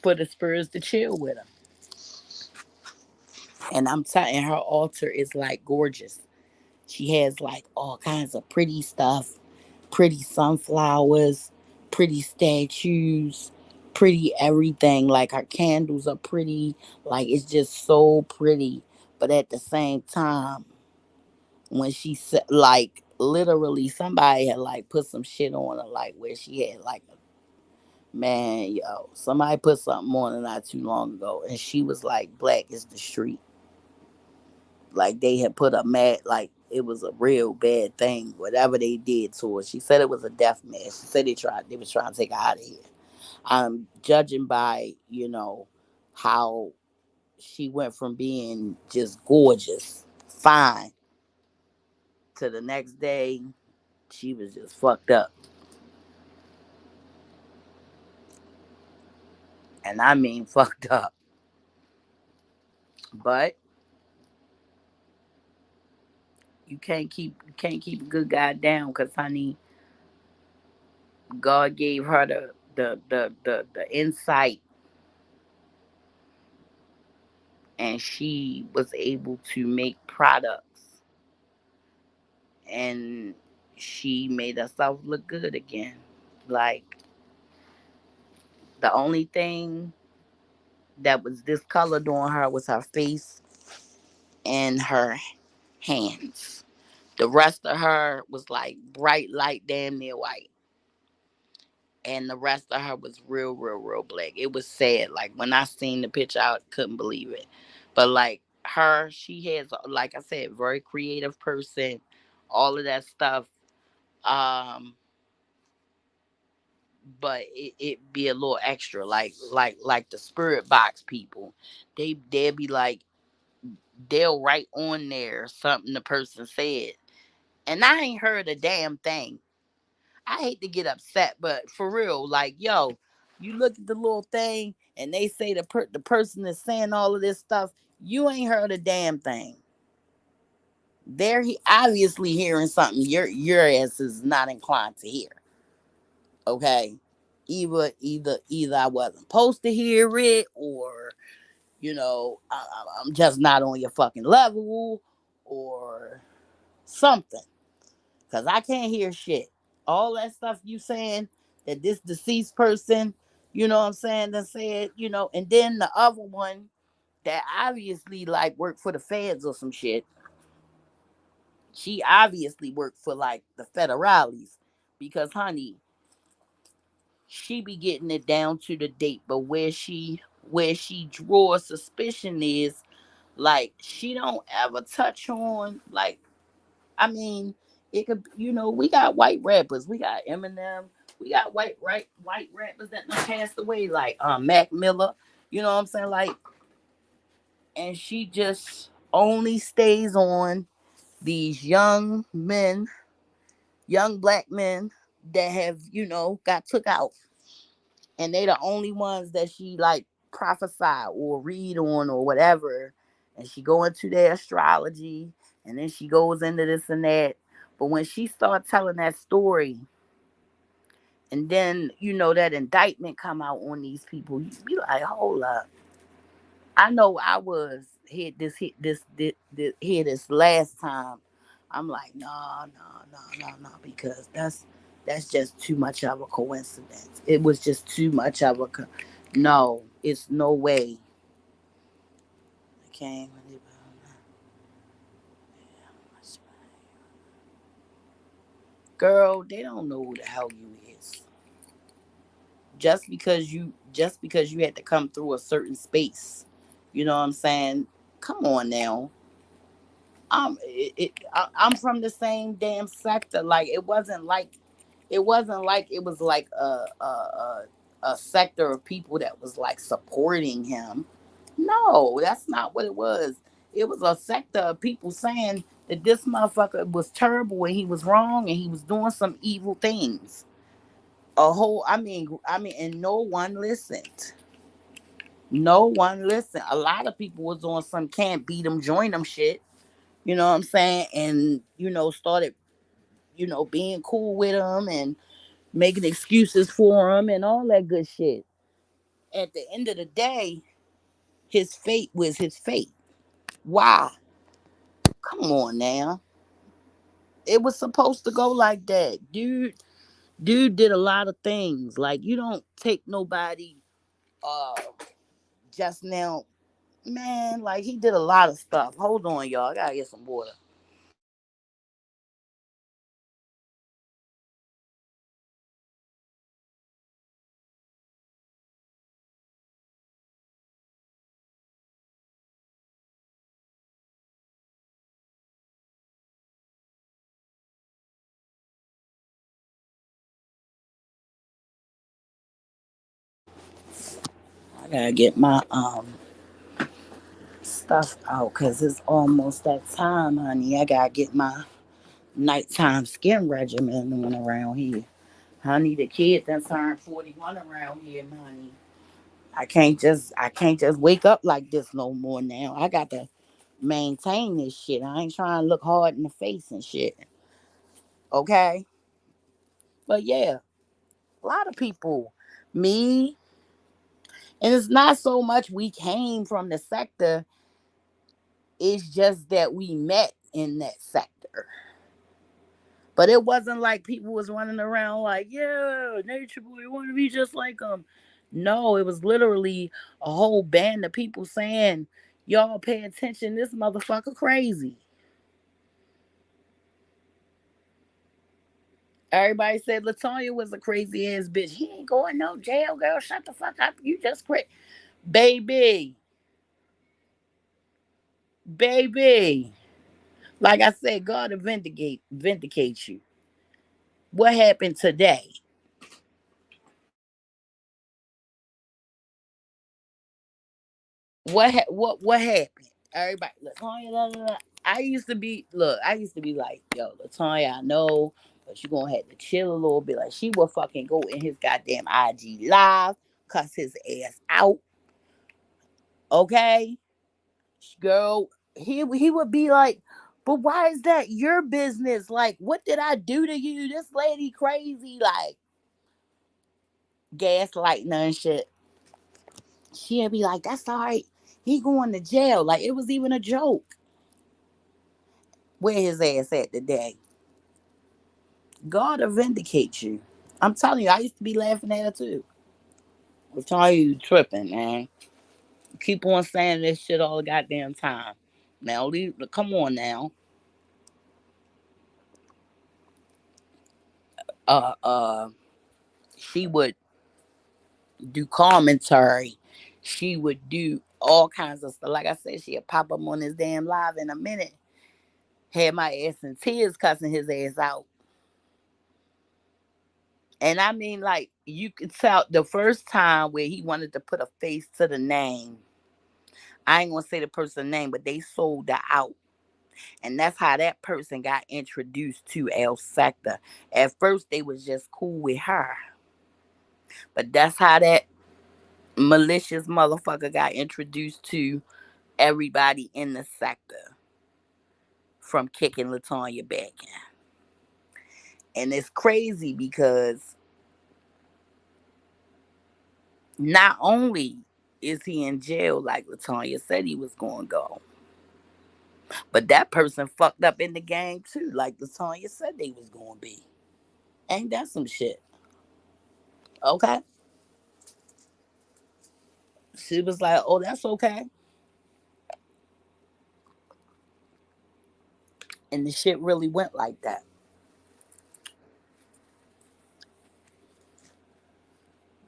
for the spirits to chill with her. And I'm telling, her altar is like gorgeous. She has like all kinds of pretty stuff, pretty sunflowers, pretty statues, pretty everything. Like her candles are pretty. Like it's just so pretty. But at the same time, when she said, like, literally somebody had like put some shit on her, like where she had like, man, yo, somebody put something on her not too long ago, and she was like, black is the street. Like they had put a mad, like it was a real bad thing. Whatever they did to her, she said it was a death match. She said they was trying to take her out of here. I'm judging by how she went from being just gorgeous, fine, to the next day she was just fucked up. And I mean fucked up. But you can't keep a good guy down because honey, God gave her the insight, and she was able to make products, and she made herself look good again. Like the only thing that was discolored on her was her face and her hands. The rest of her was like bright light, damn near white. And the rest of her was real, real, real black. It was sad. Like when I seen the picture, I couldn't believe it. But like her, she has, like I said, very creative person, all of that stuff. Um, but it be a little extra, like the spirit box people. They'll be like they'll write on there something the person said, and I ain't heard a damn thing. I hate to get upset, but for real, like yo, you look at the little thing and they say the person is saying all of this stuff. You ain't heard a damn thing. They're obviously hearing something your ass is not inclined to hear. Okay, either I wasn't supposed to hear it, or I'm just not on your fucking level, or something. Cause I can't hear shit. All that stuff you saying that this deceased person, what I'm saying, that said, and then the other one that obviously like worked for the feds or some shit. She obviously worked for like the federales because honey, she be getting it down to the date, but where she draws suspicion is like she don't ever touch on like I mean, it could, we got white rappers, we got Eminem, we got white rappers that done passed away, like Mac Miller, you know what I'm saying, like, and she just only stays on these young men, young black men that have, got took out, and they the only ones that she like prophesy or read on or whatever, and she go into their astrology, and then she goes into this and that. But when she started telling that story, and then that indictment come out on these people, you be like, hold up. I know I was hit this last time. I'm like, no, no, no, no, no, because that's just too much of a coincidence. It was just too much of no, it's no way. I can't believe girl, they don't know who the hell you is. Just because you had to come through a certain space. You know what I'm saying? Come on now. I'm from the same damn sector. Like it wasn't like it was like a sector of people that was like supporting him. No, that's not what it was. It was a sector of people saying that this motherfucker was terrible and he was wrong and he was doing some evil things. And no one listened. No one listened. A lot of people was on some can't beat them, join them shit. You know what I'm saying? And started being cool with him and making excuses for him and all that good shit. At the end of the day, his fate was his fate. Why? Come on now. It was supposed to go like that. Dude did a lot of things. Like you don't take nobody uh just now. Man, like he did a lot of stuff. Hold on, y'all. I gotta get some water. I gotta get my stuff out because it's almost that time, honey. I gotta get my nighttime skin regimen on around here. Honey, the kid that turned 41 around here, honey. I can't just wake up like this no more now. I got to maintain this shit. I ain't trying to look hard in the face and shit. Okay? But yeah, a lot of people, me, and it's not so much we came from the sector, it's just that we met in that sector. But it wasn't like people was running around like, yeah, nature boy, want to be just like them. No, it was literally a whole band of people saying, y'all pay attention, this motherfucker crazy. Everybody said Latonya was a crazy ass bitch. He ain't going no jail, girl. Shut the fuck up. You just quit. Baby. Baby. Like I said, God will vindicate you. What happened today? What happened? Everybody, Latonya. I used to be like, yo, Latonya, I know, but you gonna have to chill a little bit. Like she would fucking go in his goddamn IG live, cuss his ass out. Okay, girl, he would be like, but why is that your business? Like, what did I do to you? This lady crazy, like gaslighting her and shit. She'll be like, that's all right. He going to jail. Like it was even a joke. Where his ass at today? God will vindicate you. I'm telling you, I used to be laughing at her too. I'm telling you, tripping, man. Keep on saying this shit all the goddamn time. Now, come on now. Uh, uh, she would do commentary. She would do all kinds of stuff. Like I said, she'd pop up on his damn live in a minute. Had my ass in tears cussing his ass out. And I mean, like, you could tell the first time where he wanted to put a face to the name. I ain't gonna say the person's name, but they sold her out. And that's how that person got introduced to El Sector. At first, they was just cool with her. But that's how that malicious motherfucker got introduced to everybody in the sector from kicking Latonya back in. And it's crazy because not only is he in jail like Latonya said he was going to go, but that person fucked up in the game too, like Latonya said they was going to be. Ain't that some shit? Okay. She was like, oh, that's okay. And the shit really went like that.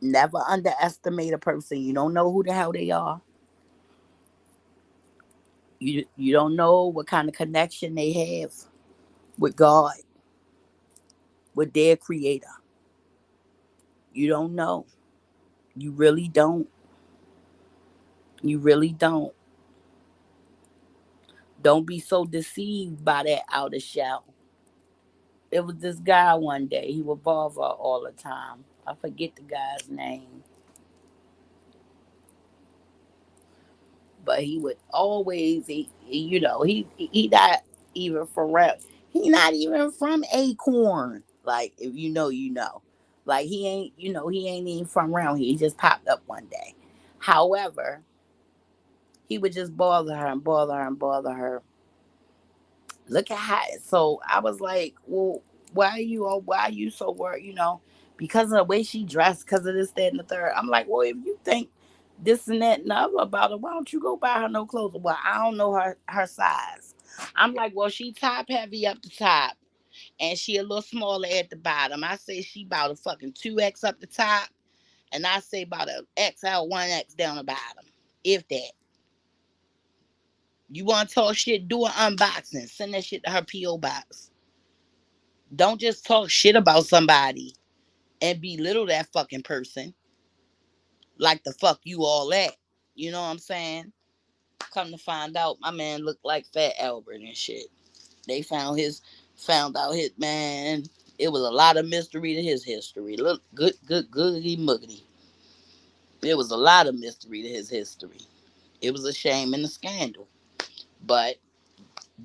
Never underestimate a person. You don't know who the hell they are. You don't know what kind of connection they have with God, with their creator. You don't know. You really don't. You really don't. Don't be so deceived by that outer shell. It was this guy one day. He would bother all the time. I forget the guy's name. But he would always, he not even from rap. He not even from Acorn. Like if you know, you know. Like he ain't even from around here. He just popped up one day. However, he would just bother her and bother her and bother her. Look at how. So I was like, well, why are you so worried? Because of the way she dressed, because of this, that, and the third. I'm like, well, if you think this and that and the other about her, why don't you go buy her no clothes? Well, I don't know her size. I'm like, well, she top heavy up the top, and she a little smaller at the bottom. I say she about a fucking 2X up the top, and I say about a XL 1X down the bottom. If that. You want to talk shit, do an unboxing. Send that shit to her P.O. box. Don't just talk shit about somebody and belittle that fucking person like the fuck you all at. You know what I'm saying? Come to find out, my man looked like Fat Albert and shit. They found out his man. It was a lot of mystery to his history. Look, goody muggity. There was a lot of mystery to his history. It was a shame and a scandal. But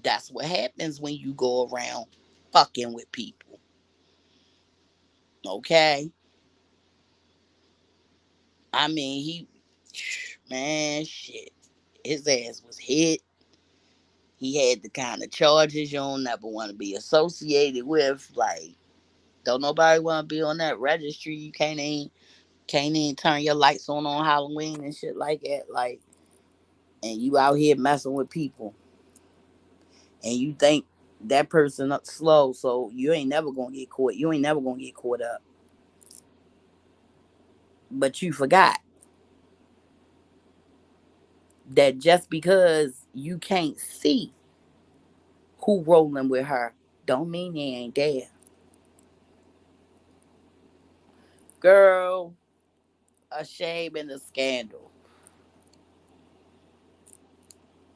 that's what happens when you go around fucking with people. Okay? I mean, man, shit. His ass was hit. He had the kind of charges you don't never want to be associated with. Like, don't nobody want to be on that registry. You can't even turn your lights on Halloween and shit like that. Like, and you out here messing with people, and you think that person up slow, so you ain't never gonna get caught. You ain't never gonna get caught up. But you forgot that just because you can't see who rolling with her, don't mean they ain't there. Girl, a shame and a scandal.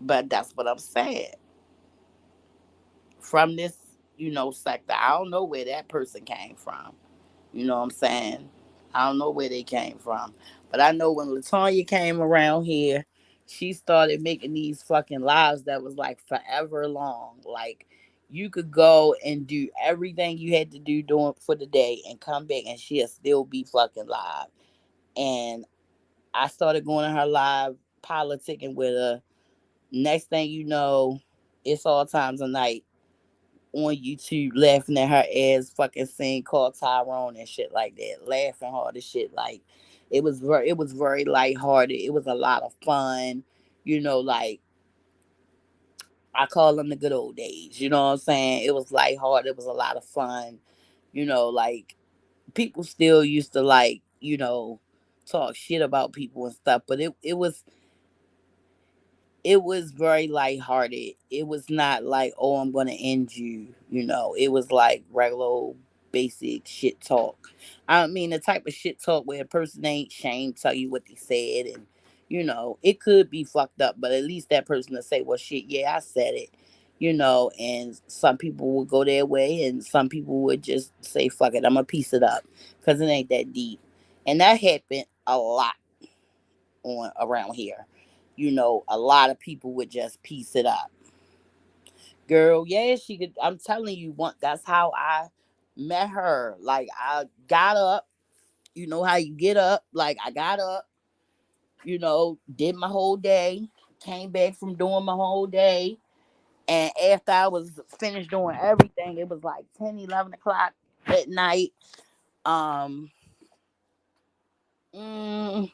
But that's what I'm saying. From this, sector, I don't know where that person came from. You know what I'm saying? I don't know where they came from. But I know when Latonya came around here, she started making these fucking lives that was like forever long. Like, you could go and do everything you had to do doing for the day and come back and she'll still be fucking live. And I started going to her live, politicking with her. Next thing you know, it's all times of night on YouTube laughing at her ass fucking scene called Tyrone and shit like that. Laughing hard as shit. Like, it was very lighthearted. It was a lot of fun. Like, I call them the good old days. You know what I'm saying? It was lighthearted. It was a lot of fun. Like, people still used to like, talk shit about people and stuff, but it was very lighthearted. It was not like, oh, I'm gonna end you. It was like regular old basic shit talk. I mean, the type of shit talk where a person ain't shame tell you what they said, and it could be fucked up, but at least that person will say, well, shit, yeah, I said it. And some people would go their way, and some people would just say, fuck it, I'm gonna piece it up, because it ain't that deep. And that happened a lot on around here. A lot of people would just piece it up. Girl, yeah, she could. I'm telling you, that's how I met her. Like, I got up. You know how you get up? Like, I got up. Did my whole day. Came back from doing my whole day. And after I was finished doing everything, it was like 10, 11 o'clock at night. Um, mm,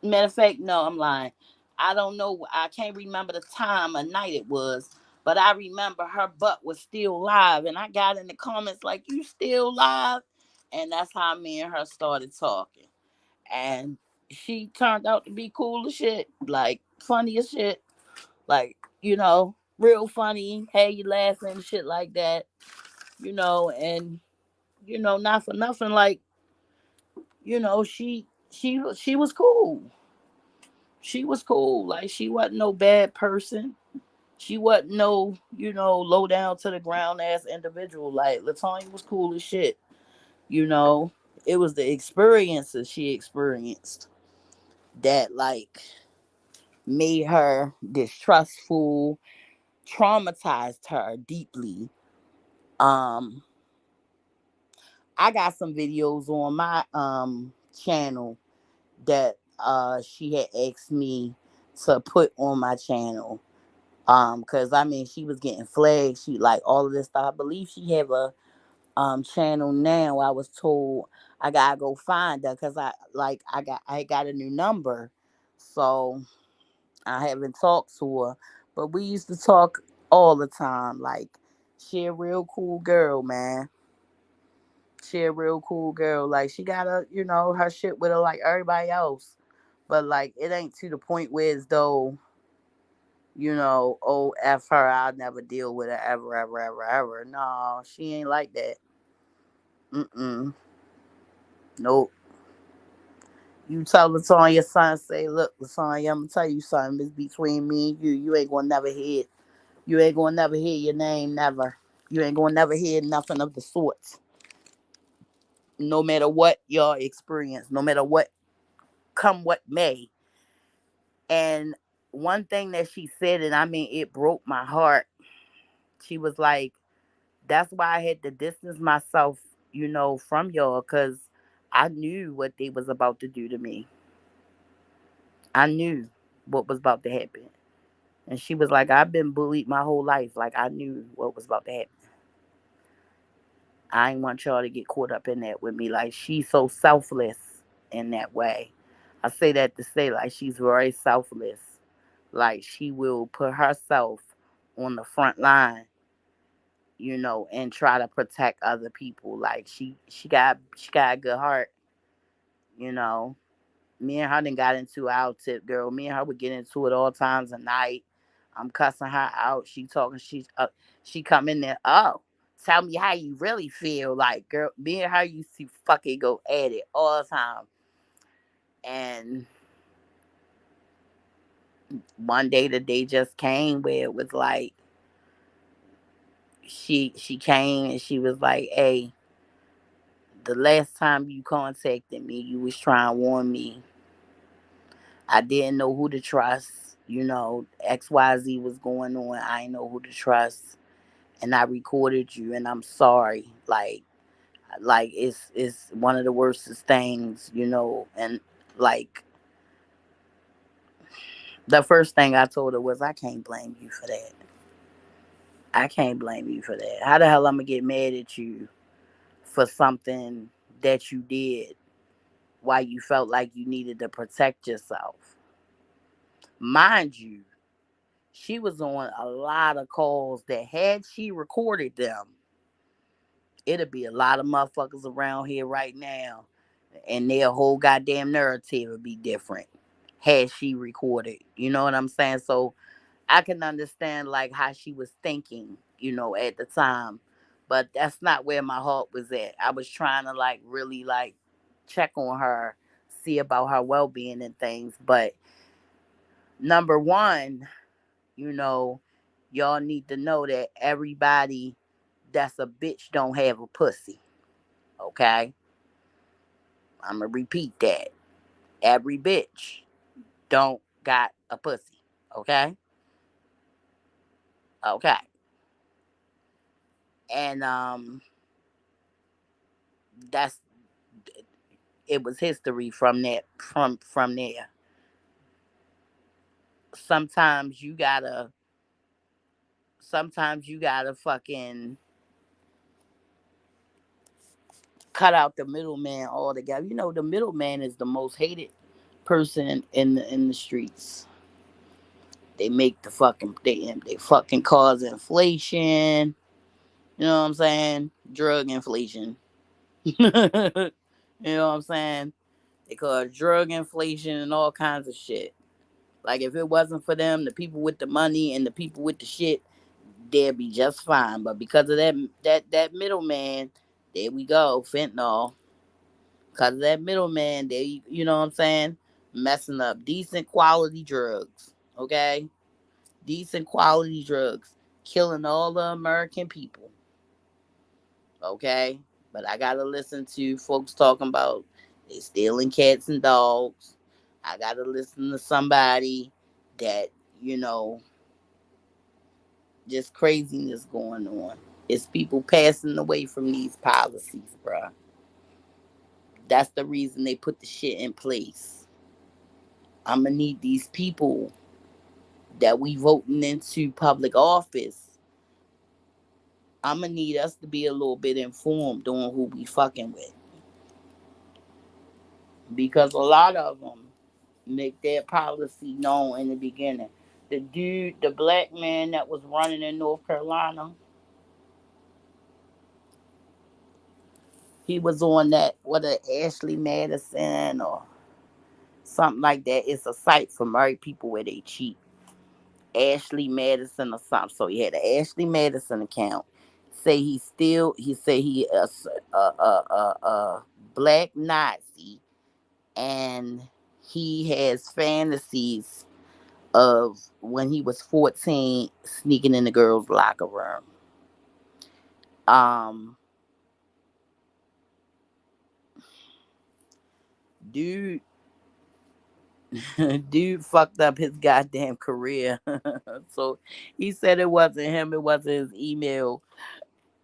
Matter of fact, no, I'm lying. I don't know. I can't remember the time of night it was, but I remember her butt was still live, and I got in the comments like, "You still live?" And that's how me and her started talking. And she turned out to be cool as shit, like funny as shit, like real funny. Hey, you laughing, shit like that, and not for nothing, like she was cool. She was cool. Like, she wasn't no bad person. She wasn't no, low down to the ground ass individual. Like, Latonya was cool as shit. You know, it was the experiences she experienced that like made her distrustful, traumatized her deeply. Um, I got some videos on my channel that she had asked me to put on my channel. Because I mean, she was getting flagged. She like all of this stuff. I believe she have a channel now. I was told I gotta go find her because I got a new number, so I haven't talked to her. But we used to talk all the time. Like, she a real cool girl, man. She a real cool girl. Like, she got her shit with her like everybody else. But like, it ain't to the point where as though oh, F her, I'll never deal with her ever, ever, ever, ever. No, she ain't like that. Mm-mm. Nope. You tell Latonya son, say, look, Latonya, I'm gonna tell you something. It's between me and you. You ain't gonna never hear it. You ain't gonna never hear your name, never. You ain't gonna never hear nothing of the sorts. No matter what your experience, no matter what come what may. And one thing that she said, and I mean, it broke my heart. She was like, that's why I had to distance myself, from y'all, because I knew what they was about to do to me. I knew what was about to happen. And she was like, I've been bullied my whole life. Like, I knew what was about to happen. I ain't want y'all to get caught up in that with me. Like, she's so selfless in that way. I say that to say, like, she's very selfless. Like, she will put herself on the front line, and try to protect other people. Like, she got a good heart, you know. Me and her done got into our tip, girl. Me and her would get into it all times of night. I'm cussing her out. She talking. She come in there. Oh, tell me how you really feel. Like, girl, me and her used to fucking go at it all the time. And one day, the day just came where it was like she came and she was like, "Hey, the last time you contacted me, you was trying to warn me. I didn't know who to trust. XYZ was going on. I didn't know who to trust. And I recorded you and I'm sorry. Like it's one of the worstest things, and like the first thing I told her was I can't blame you for that. I can't blame you for that. How the hell I'm gonna get mad at you for something that you did while you felt like you needed to protect yourself? Mind you, she was on a lot of calls that had she recorded them, it'd be a lot of motherfuckers around here right now, and their whole goddamn narrative would be different had she recorded. You know what I'm saying? So I can understand like how she was thinking, at the time, but that's not where my heart was at. I was trying to like really like check on her, see about her well being and things. But number one, you know, y'all need to know that everybody that's a bitch don't have a pussy. Okay? I'm gonna repeat that. Every bitch don't got a pussy. Okay? Okay. And that's it was history from that from there. Sometimes you gotta fucking cut out the middleman altogether. The middleman is the most hated person in the streets. They make they fucking cause inflation. You know what I'm saying? Drug inflation. You know what I'm saying? They cause drug inflation and all kinds of shit. Like if it wasn't for them, the people with the money and the people with the shit, they'd be just fine. But because of that middleman, there we go, fentanyl. Because of that middleman, they you know what I'm saying, messing up decent quality drugs. Okay, decent quality drugs, killing all the American people. Okay, but I gotta listen to folks talking about they stealing cats and dogs. I gotta listen to somebody that you know just craziness going on. It's people passing away from these policies, bruh. That's the reason they put the shit in place. I'm gonna need these people that we voting into public office. I'm gonna need us to be a little bit informed on who we fucking with, because a lot of them make their policy known in the beginning. The black man that was running in North Carolina, he was on that what a Ashley Madison or something like that. It's a site for married people where they cheat. Ashley Madison or something. So he had an Ashley Madison account. He say he a black Nazi, and he has fantasies of when he was 14 sneaking in the girls' locker room. Um, dude Dude fucked up his goddamn career. So he said it wasn't him, it wasn't his email.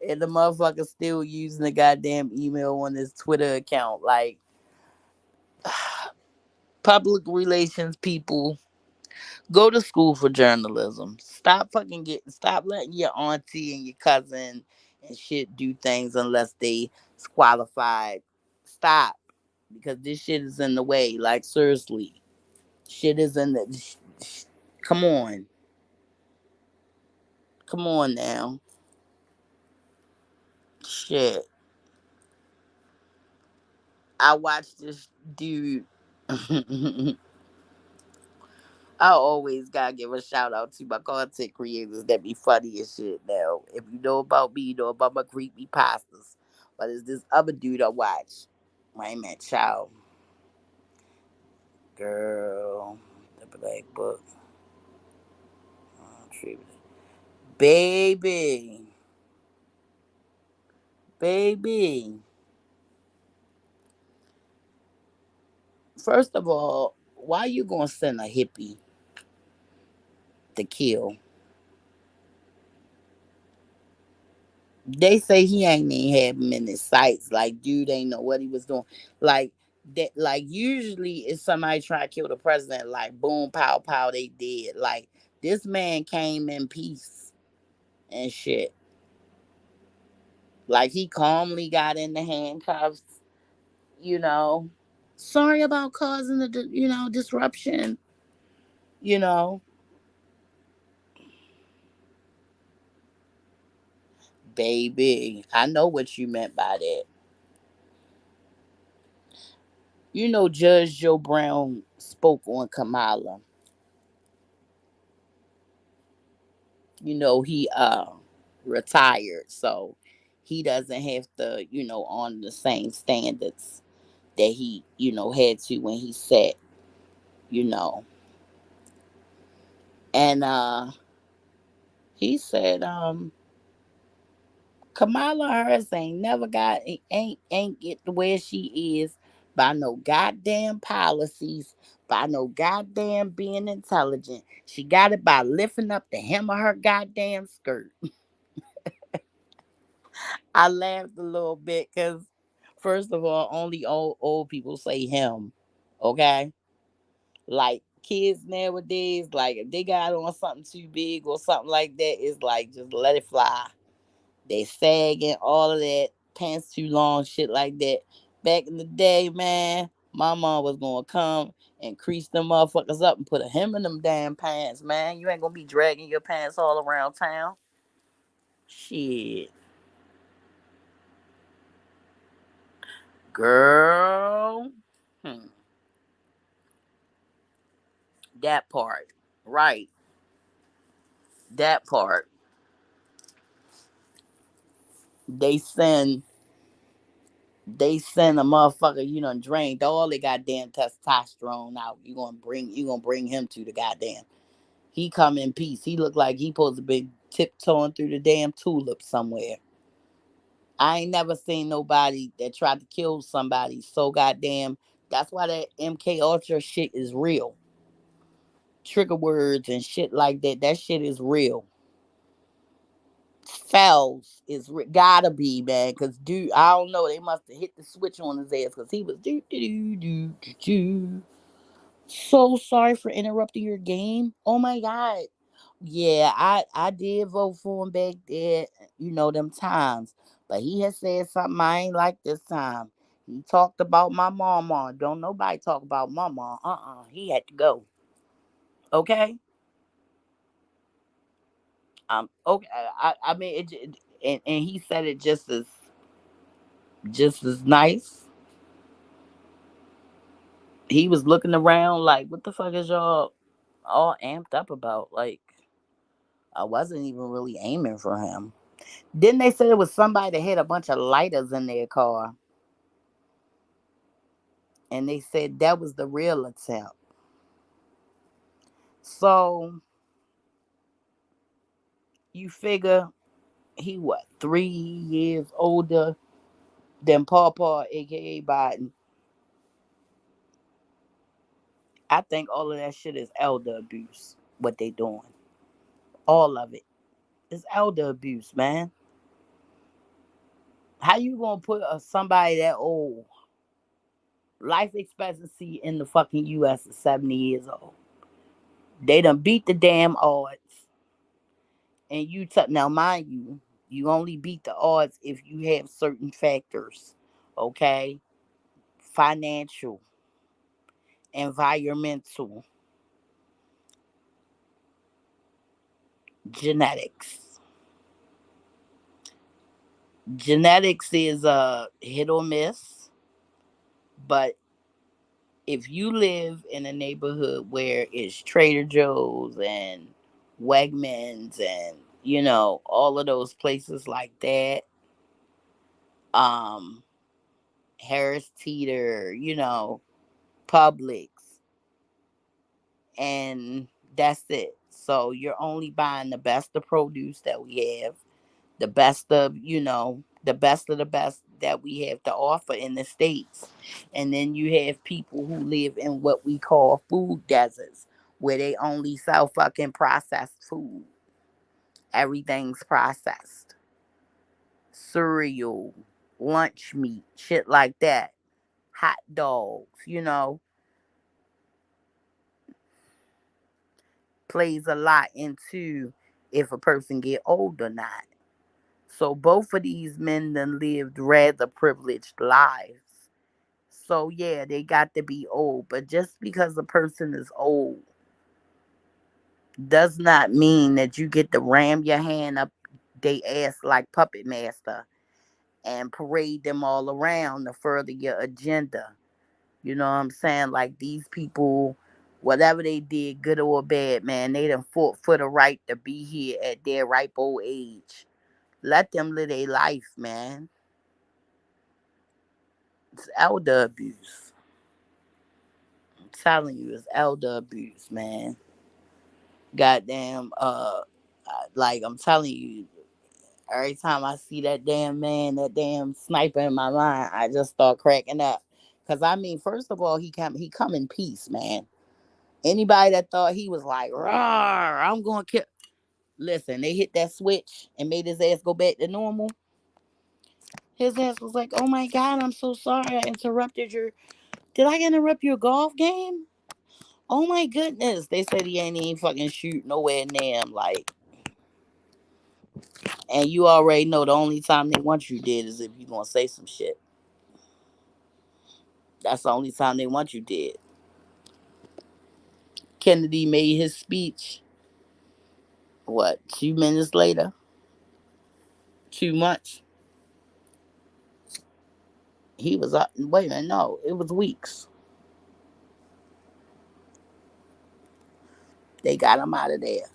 And the motherfucker still using the goddamn email on his Twitter account. Like, public relations people, go to school for journalism. Stop letting your auntie and your cousin and shit do things unless they qualified. Stop. Because this shit is in the way. Like, seriously. Shit is in the. Come on. Come on now. Shit. I watched this dude. I always gotta give a shout out to my content creators that be funny as shit now. If you know about me, you know about my creepy pastas. But it's this other dude I watch. My man, child. Girl. The Black Book. Tribute. Baby. Baby. First of all, why you gonna send a hippie to kill? They say he ain't even have him in his sights. Like, dude ain't know what he was doing. Like that. Like, usually if somebody try to kill the president, like boom, pow, pow, they did. Like, this man came in peace and shit. Like, he calmly got in the handcuffs. You know, sorry about causing the disruption. You know, baby, I know what you meant by that. You know, Judge Joe Brown spoke on Kamala. You know, he retired, so he doesn't have to, on the same standards that he, had to when he sat, you know. And he said, Kamala Harris ain't get to where she is by no goddamn policies, by no goddamn being intelligent. She got it by lifting up the hem of her goddamn skirt. I laughed a little bit because, first of all, only old people say him. Okay, like kids nowadays, like if they got on something too big or something like that, it's like just let it fly. They sagging, all of that, pants too long, shit like that. Back in the day, man, my mom was gonna come and crease them motherfuckers up and put a hem in them damn pants, man. You ain't gonna be dragging your pants all around town. Shit, girl. Hmm. That part. Right. That part. They send they send a motherfucker, drained all the goddamn testosterone out. You gonna bring him to the goddamn. He come in peace. He look like he supposed to be tiptoeing through the damn tulip somewhere. I ain't never seen nobody that tried to kill somebody so goddamn. That's why that MK Ultra shit is real. Trigger words and shit like that. That shit is real. Fells is gotta be, man. Cause dude, I don't know. They must have hit the switch on his ass because he was do. So sorry for interrupting your game. Oh my god. Yeah, I did vote for him back there. Them times. But he had said something I ain't like this time. He talked about my mama. Don't nobody talk about mama. He had to go. Okay. Okay. I mean and he said it just as nice. He was looking around like, what the fuck is y'all all amped up about? Like, I wasn't even really aiming for him. Then they said it was somebody that had a bunch of lighters in their car. And they said that was the real attempt. So you figure he what, 3 years older than Paw Paw, aka Biden. I think all of that shit is elder abuse. What they doing, all of it is elder abuse, man. How you gonna put somebody that old, life expectancy in the fucking U.S. is 70 years old? They done beat the damn odds, and now, mind you, you only beat the odds if you have certain factors, okay? Financial, environmental, genetics. Genetics is a hit or miss, but if you live in a neighborhood where it's Trader Joe's and Wegmans and all of those places like that, um, Harris Teeter, Publix, and that's it. So you're only buying the best of produce that we have, the best of the best that we have to offer in the states. And then you have people who live in what we call food deserts, where they only sell fucking processed food. Everything's processed. Cereal, lunch meat, shit like that. Hot dogs, plays a lot into if a person get old or not. So both of these men then lived rather privileged lives. So yeah, they got to be old, but just because a person is old does not mean that you get to ram your hand up they ass like puppet master and parade them all around to further your agenda. You know what I'm saying? Like these people, whatever they did, good or bad, man, they done fought for the right to be here at their ripe old age. Let them live their life, man. It's elder abuse. I'm telling you, it's elder abuse, man. Goddamn, like I'm telling you, every time I see that damn man, that damn sniper in my mind, I just start cracking up. Cause I mean, first of all, he come in peace, man. Anybody that thought he was like, "Rawr, I'm gonna kill," listen, they hit that switch and made his ass go back to normal. His ass was like, "Oh my god, I'm so sorry, I interrupted your. Did I interrupt your golf game? Oh my goodness." They said he ain't even fucking shoot nowhere near him, like, and you already know the only time they want you dead is if you gonna say some shit. That's the only time they want you dead. Kennedy made his speech. What? 2 minutes later? Too much. He was up. Wait a minute, no, it was weeks. They got him out of there.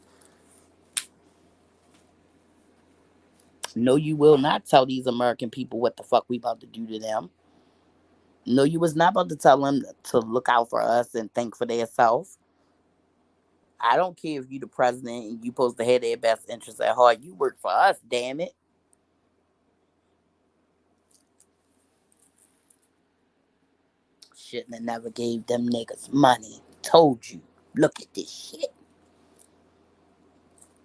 No, you will not tell these American people what the fuck we about to do to them. No, you was not about to tell them to look out for us and think for themselves. I don't care if you the president and you supposed to have their best interests at heart. You work for us, damn it. Shouldn't have never gave them niggas money. Told you. Look at this shit.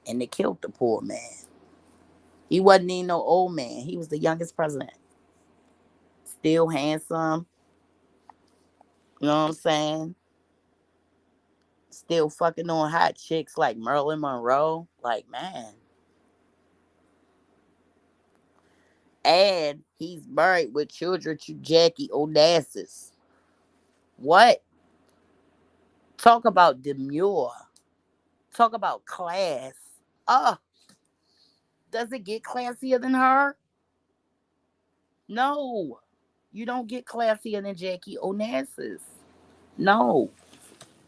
And they killed the poor man. He wasn't even no old man. He was the youngest president. Still handsome. You know what I'm saying? Still fucking on hot chicks like Marilyn Monroe. Like, man. And he's married with children to Jackie Onassis. What? Talk about demure. Talk about class. Oh, does it get classier than her? No. You don't get classier than Jackie Onassis. No.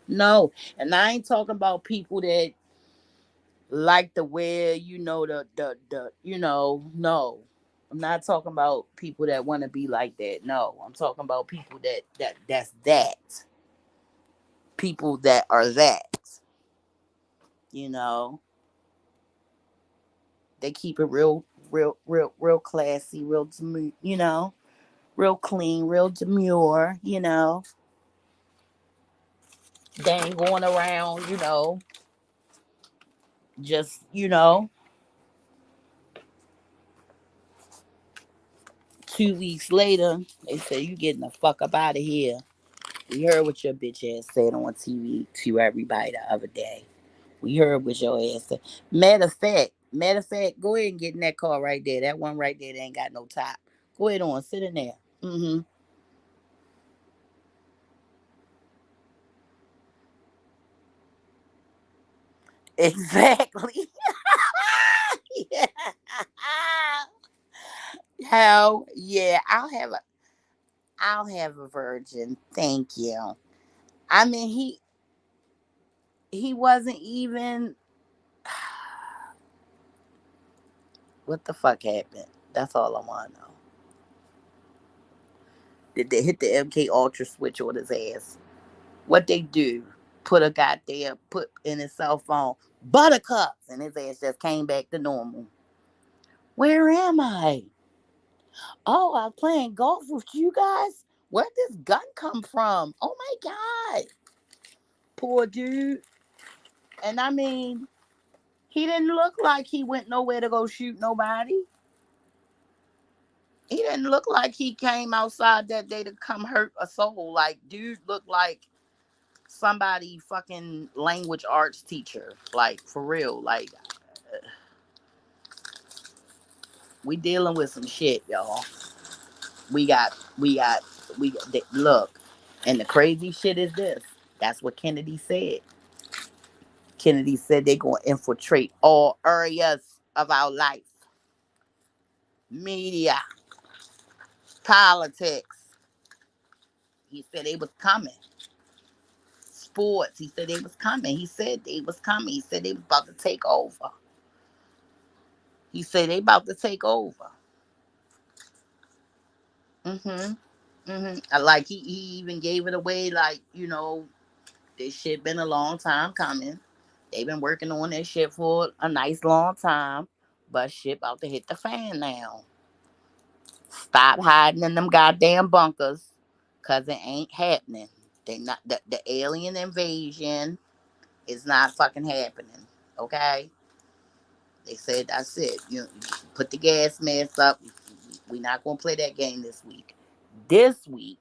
No. And I ain't talking about people that like to wear, no. I'm not talking about people that want to be like that. No. I'm talking about people that's that. People that are that. You know. They keep it real classy, real clean, real demure. They ain't going around, just, 2 weeks later, they say, you getting the fuck up out of here. We heard what your bitch ass said on TV to everybody the other day. We heard what your ass said. Matter of fact, go ahead and get in that car right there. That one right there that ain't got no top. Go ahead on, sit in there. Mm-hmm. Exactly. Yeah. Hell yeah. I'll have a virgin. Thank you. I mean he wasn't even what the fuck happened? That's all I wanna know. Did they hit the MK Ultra switch on his ass? What they do? Put a goddamn put in his cell phone buttercups, and his ass just came back to normal. Where am I? Oh, I was playing golf with you guys. Where'd this gun come from? Oh my god, poor dude. And I mean, he didn't look like he went nowhere to go shoot nobody. He didn't look like he came outside that day to come hurt a soul. Like, dude looked like somebody fucking language arts teacher. Like, for real. Like, we dealing with some shit, y'all. We got, look. And the crazy shit is this. That's what Kennedy said. Kennedy said they're going to infiltrate all areas of our life. Media, politics. He said they was coming. Sports. He said they was coming. He said they was coming. He said they was about to take over. He said they about to take over. Mm-hmm. Mm-hmm. Like he even gave it away. Like this shit been a long time coming. They've been working on that shit for a nice long time, but shit about to hit the fan now. Stop hiding in them goddamn bunkers, cause it ain't happening. They not the alien invasion is not fucking happening. Okay, they said that's it. You put the gas mask up. We not gonna play that game this week. This week,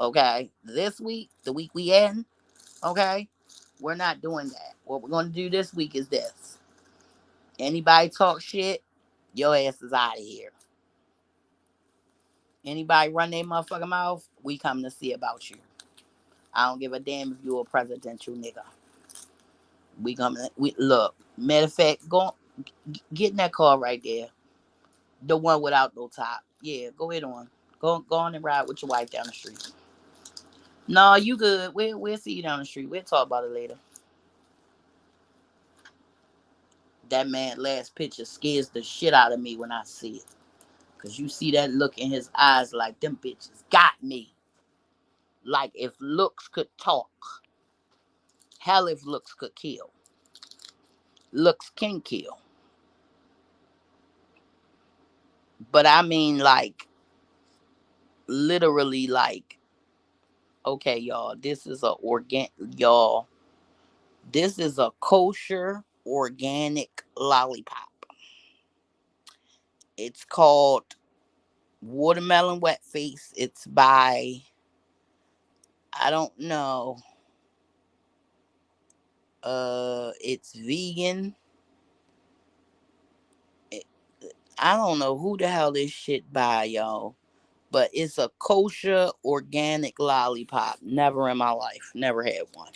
okay, this week, the week we in, okay, we're not doing that. What we're gonna do this week is this. Anybody talk shit, your ass is out of here. Anybody run their motherfucking mouth, we come to see about you. I don't give a damn if you're a presidential nigga. We look. Matter of fact, get in that car right there. The one without no top. Yeah, go ahead on. Go on and ride with your wife down the street. No, you good. We'll see you down the street. We'll talk about it later. That man last picture scares the shit out of me when I see it. Cause you see that look in his eyes like them bitches got me. Like if looks could talk. Hell if looks could kill. Looks can kill. But I mean like literally like okay y'all, y'all, this is a kosher organic lollipop. It's called Watermelon Wet Face. It's by I don't know. It's vegan. It, I don't know who the hell this shit by, y'all. But it's a kosher organic lollipop. Never in my life. Never had one.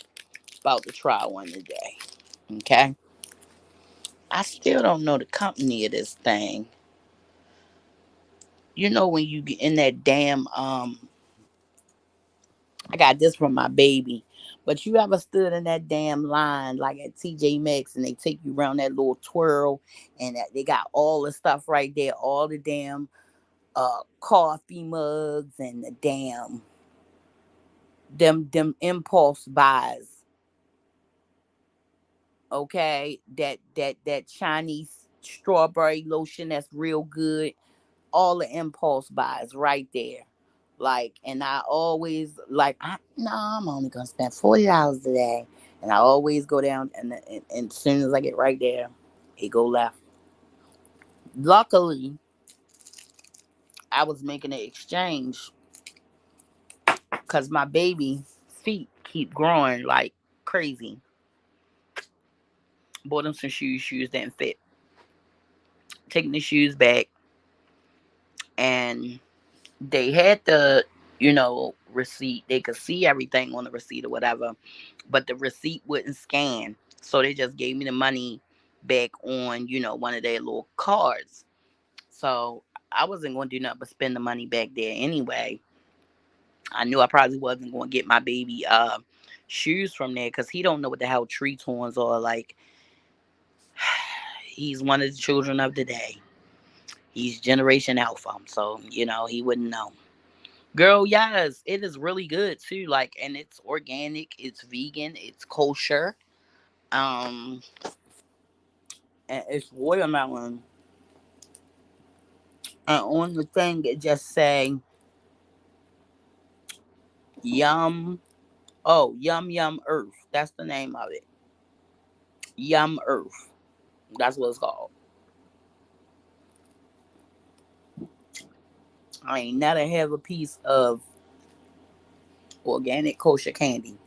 About to try one today. Okay. I still don't know the company of this thing. When you get in that damn I got this from my baby. But you ever stood in that damn line like at TJ Maxx and they take you around that little twirl and they got all the stuff right there, all the damn coffee mugs and the damn them impulse buys. Okay, that Chinese strawberry lotion that's real good. All the impulse buys right there. Like, and I always like, no, I'm only gonna spend $40 today, and I always go down, and as soon as I get right there, it go left. Luckily, I was making an exchange because my baby feet keep growing like crazy. Bought him some shoes. Shoes didn't fit. Taking the shoes back, and they had the, receipt. They could see everything on the receipt or whatever, but the receipt wouldn't scan. So they just gave me the money back on, one of their little cards. So I wasn't going to do nothing but spend the money back there anyway. I knew I probably wasn't going to get my baby shoes from there because he don't know what the hell tree torns are. Like, he's one of the children of the day. He's Generation Alpha, so he wouldn't know. Girl, yes, it is really good too. Like, and it's organic, it's vegan, it's kosher. Um, and it's watermelon. And on the thing, it just say Yum. Oh, Yum Yum Earth. That's the name of it. Yum Earth. That's what it's called. I ain't never have a piece of organic kosher candy.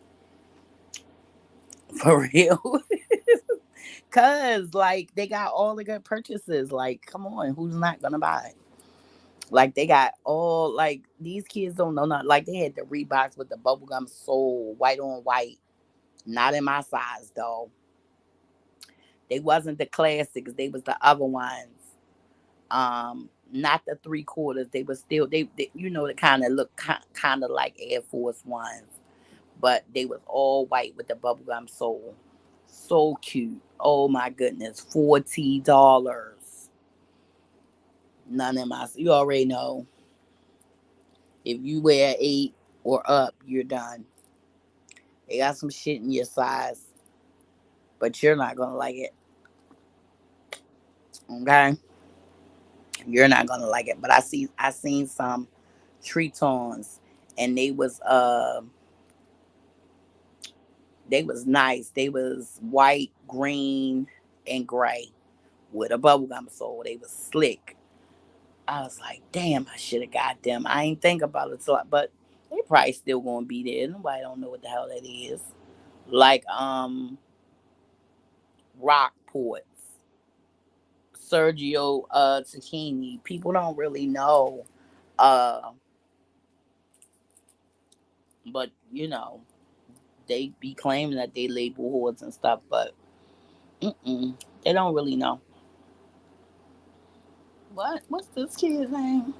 For real. Cause like they got all the good purchases. Like, come on, who's not gonna buy it? Like they got all like these kids don't know not like they had the Reeboks with the bubblegum sole, white on white. Not in my size though. They wasn't the classics, they was the other ones. Not the 3/4. They was still they they kind of look kind of like Air Force Ones. But they was all white with the bubblegum sole. So cute. Oh my goodness. $40. None of my you already know. If you wear 8 or up, you're done. They got some shit in your size, but you're not gonna like it. Okay? You're not gonna like it. But I seen some Tritons and they was nice. They was white, green, and gray with a bubblegum sole. They was slick. I was like, damn, I should have got them. I ain't think about it, but they probably still gonna be there. Nobody don't know what the hell that is. Like Rockports, Sergio Tacchini. People don't really know, uh, but they be claiming that they label hordes and stuff, but they don't really know. What's this kid's name?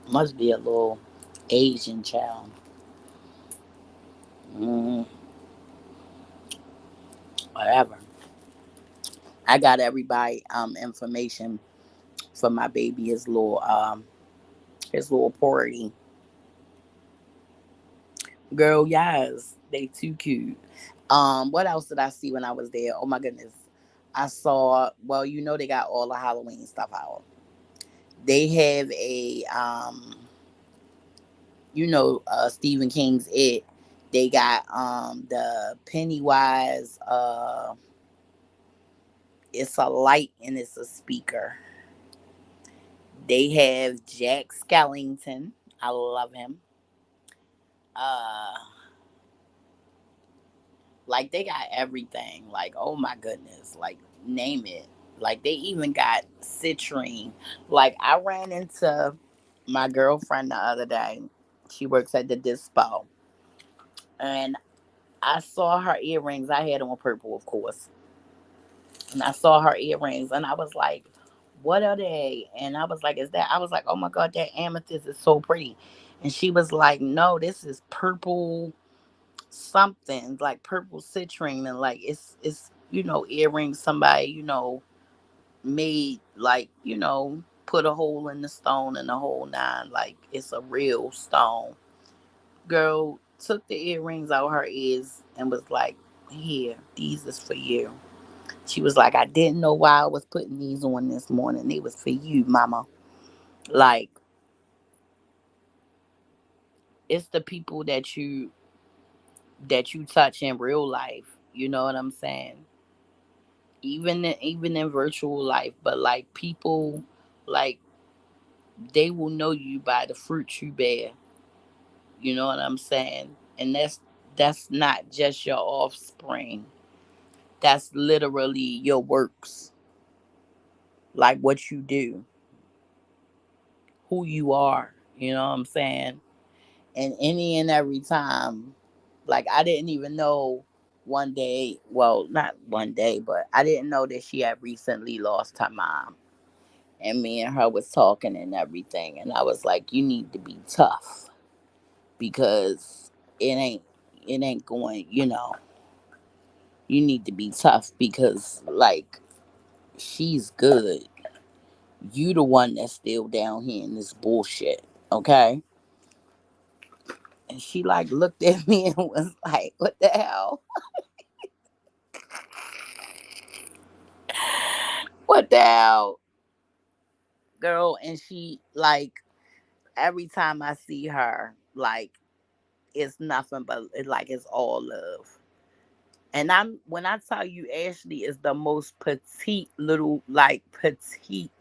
Must be a little Asian child. Mm, whatever. I got everybody information for my baby. His little party. Girl, yes, they too cute. What else did I see when I was there? Oh my goodness. I saw, well, they got all the Halloween stuff out. They have a Stephen King's It. They got the Pennywise, it's a light and it's a speaker. They have Jack Skellington. I love him. Uh like they got everything. Like, oh my goodness. Like, name it. Like they even got citrine. Like I ran into my girlfriend the other day. She works at the dispo. And I saw her earrings. I had on purple, of course. And I saw her earrings and I was like, what are they? And I was like, is that? I was like, oh my God, that amethyst is so pretty. And she was like, no, this is purple something, like purple citrine. And like, it's, earrings somebody, made, like, put a hole in the stone and the whole nine. Like, it's a real stone. Girl took the earrings out her ears and was like, here, these is for you. She was like, I didn't know why I was putting these on this morning. They was for you, mama. Like, it's the people that you touch in real life. You know what I'm saying? Even in virtual life, but like people, like they will know you by the fruit you bear. You know what I'm saying? And that's not just your offspring. That's literally your works, like what you do, who you are. You know what I'm saying? And any and every time, like I didn't even know one day. Well, not one day, but I didn't know that she had recently lost her mom. And me and her was talking and everything, and I was like, "You need to be tough because it ain't it ain't going. You need to be tough because like she's good. You the one that's still down here in this bullshit, okay?" And she like looked at me and was like, "What the hell? What the hell, girl?" And she like every time I see her, like it's nothing but like it's all love. And I'm when I tell you Ashley is the most petite little like petite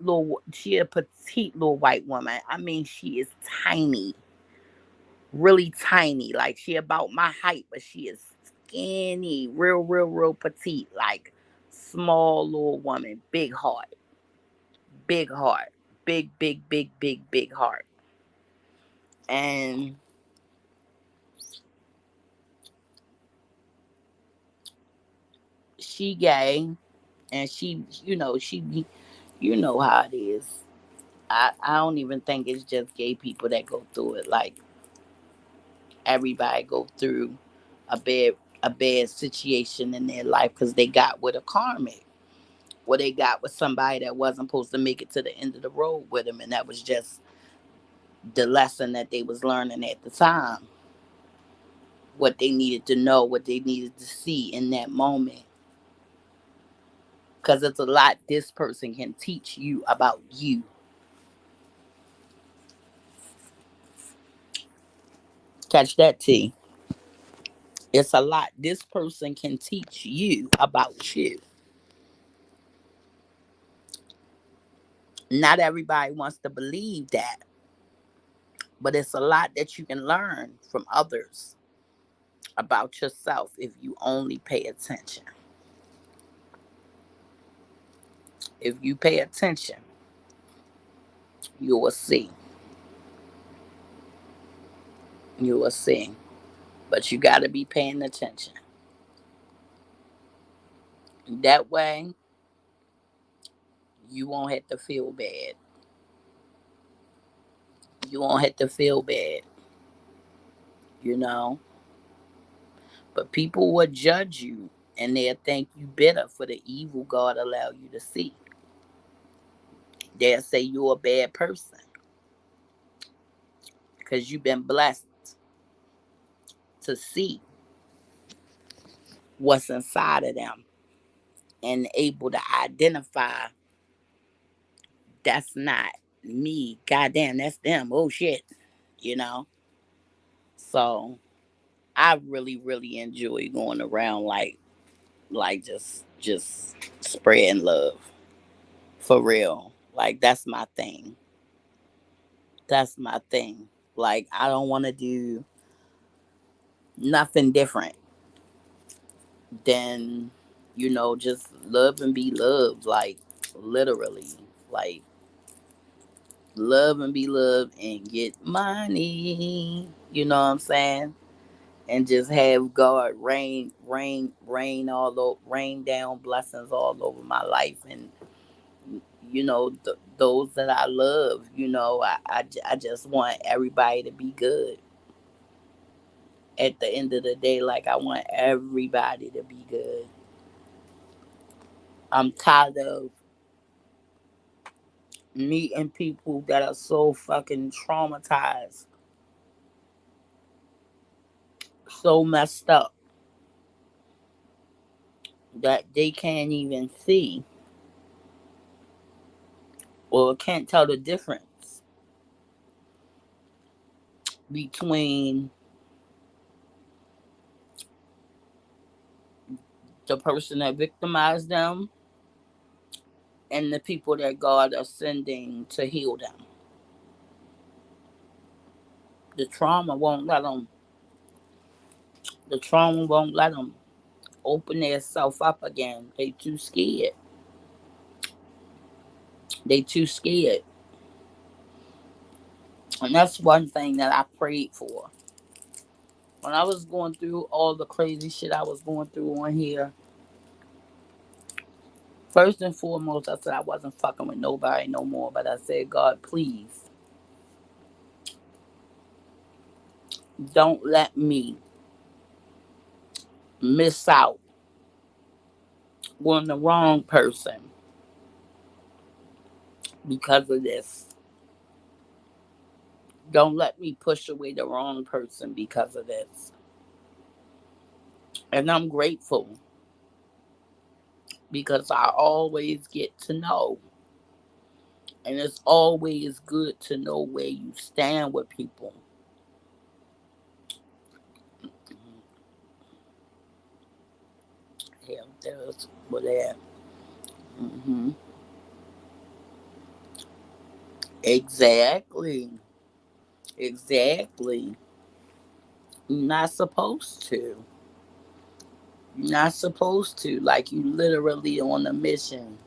little she a petite little white woman. I mean she is tiny, really tiny. Like she about my height, but she is skinny, real petite, like small little woman, big heart, big heart. And she gay, and you know how it is. I don't even think it's just gay people that go through it. Like everybody go through a bad a bad situation in their life because they got with a karmic. Or they got with somebody that wasn't supposed to make it to the end of the road with them, and that was just the lesson that they was learning at the time. What they needed to know, what they needed to see in that moment. Because it's a lot this person can teach you about you. Catch that, T. It's a lot this person can teach you about you. Not everybody wants to believe that, but it's a lot that you can learn from others about yourself if you only pay attention. If you pay attention, you will see. You will see. But you got to be paying attention. That way, you won't have to feel bad. You won't have to feel bad, you know? But people will judge you and they'll think you bitter for the evil God allow you to see. They'll say you're a bad person because you've been blessed to see what's inside of them and able to identify that's not me. Goddamn, that's them. Oh shit. You know? So I really enjoy going around like just spreading love. For real. Like that's my thing. That's my thing. Like I don't want to do nothing different than just love and be loved. Like literally, like love and be loved and get money. You know what I'm saying? And just have God rain down blessings all over my life and those that I love. I just want everybody to be good. At the end of the day, like I want everybody to be good. I'm tired of meeting people that are so fucking traumatized, so messed up, that they can't even see or can't tell the difference between the person that victimized them and the people that God is sending to heal them. The trauma won't let them. The trauma won't let them open themselves up again. They too scared. They too scared. And that's one thing that I prayed for. When I was going through all the crazy shit I was going through on here, first and foremost, I said I wasn't fucking with nobody no more. But I said, God, please don't let me miss out on the wrong person because of this. Don't let me push away the wrong person because of this. And I'm grateful because I always get to know. And it's always good to know where you stand with people. Yeah, there's where they at. Hmm. Exactly. Exactly. You're not supposed to. You're not supposed to. Like, you literally on a mission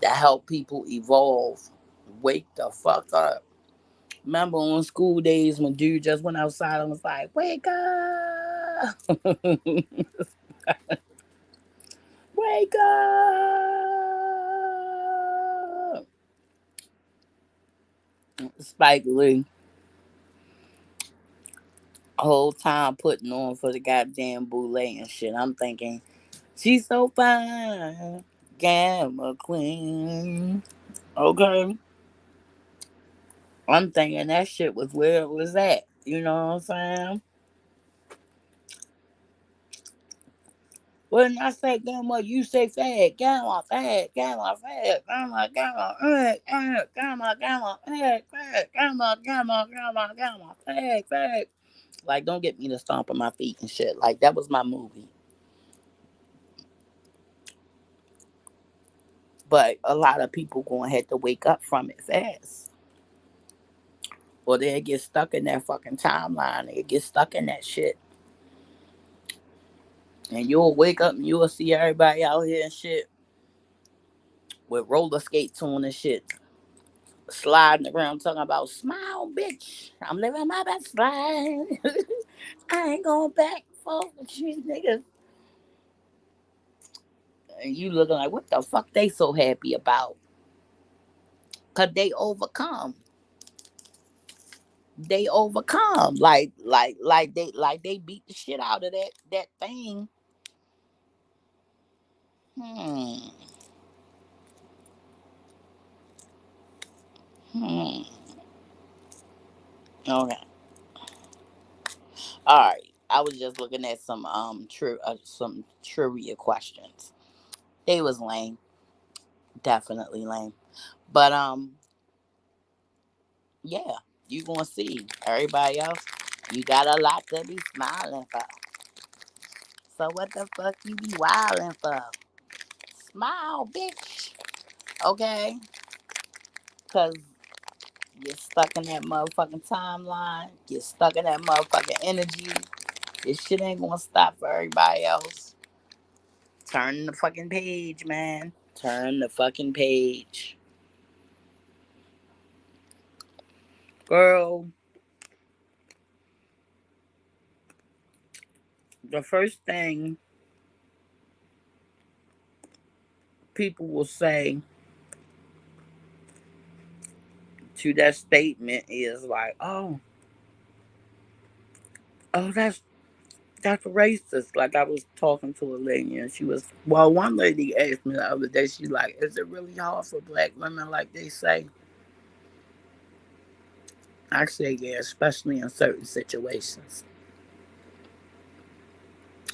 to help people evolve. Wake the fuck up. Remember on school days when dude just went outside and was like, wake up! Wake up! Spike Lee, whole time putting on for the goddamn boule and shit. I'm thinking, she's so fine. Gamma Queen. Okay. I'm thinking that shit was where it was at. You know what I'm saying? When I say gamma, you say fag. Gamma, fag, gamma, fag, gamma, gamma, gamma, gamma, fag, fag, gamma, gamma, gamma, gamma, fag, fag. Like, don't get me to stomping my feet and shit. Like, that was my movie. But a lot of people gonna have to wake up from it fast. Or they'll get stuck in that fucking timeline. They'll get stuck in that shit. And you'll wake up and you'll see everybody out here and shit with roller skates on and shit. Sliding around talking about smile, bitch. I'm living my best life. I ain't going back for with you niggas. And you looking like, what the fuck they so happy about? Cause they overcome. They overcome. Like they beat the shit out of that thing. Hmm. Hmm. Okay. All right. I was just looking at some trivia questions. They was lame. Definitely lame. But yeah, you gonna see everybody else. You got a lot to be smiling for. So what the fuck you be wilding for? Smile, bitch. Okay, cause you're stuck in that motherfucking timeline. You're stuck in that motherfucking energy. This shit ain't gonna stop for everybody else. Turn the fucking page, man. Turn the fucking page, girl. The first thing people will say to that statement is like, oh, that's racist. Like, I was talking to a lady and she was, well, one lady asked me the other day, she's like, is it really hard for black women like they say? I say, yeah, especially in certain situations.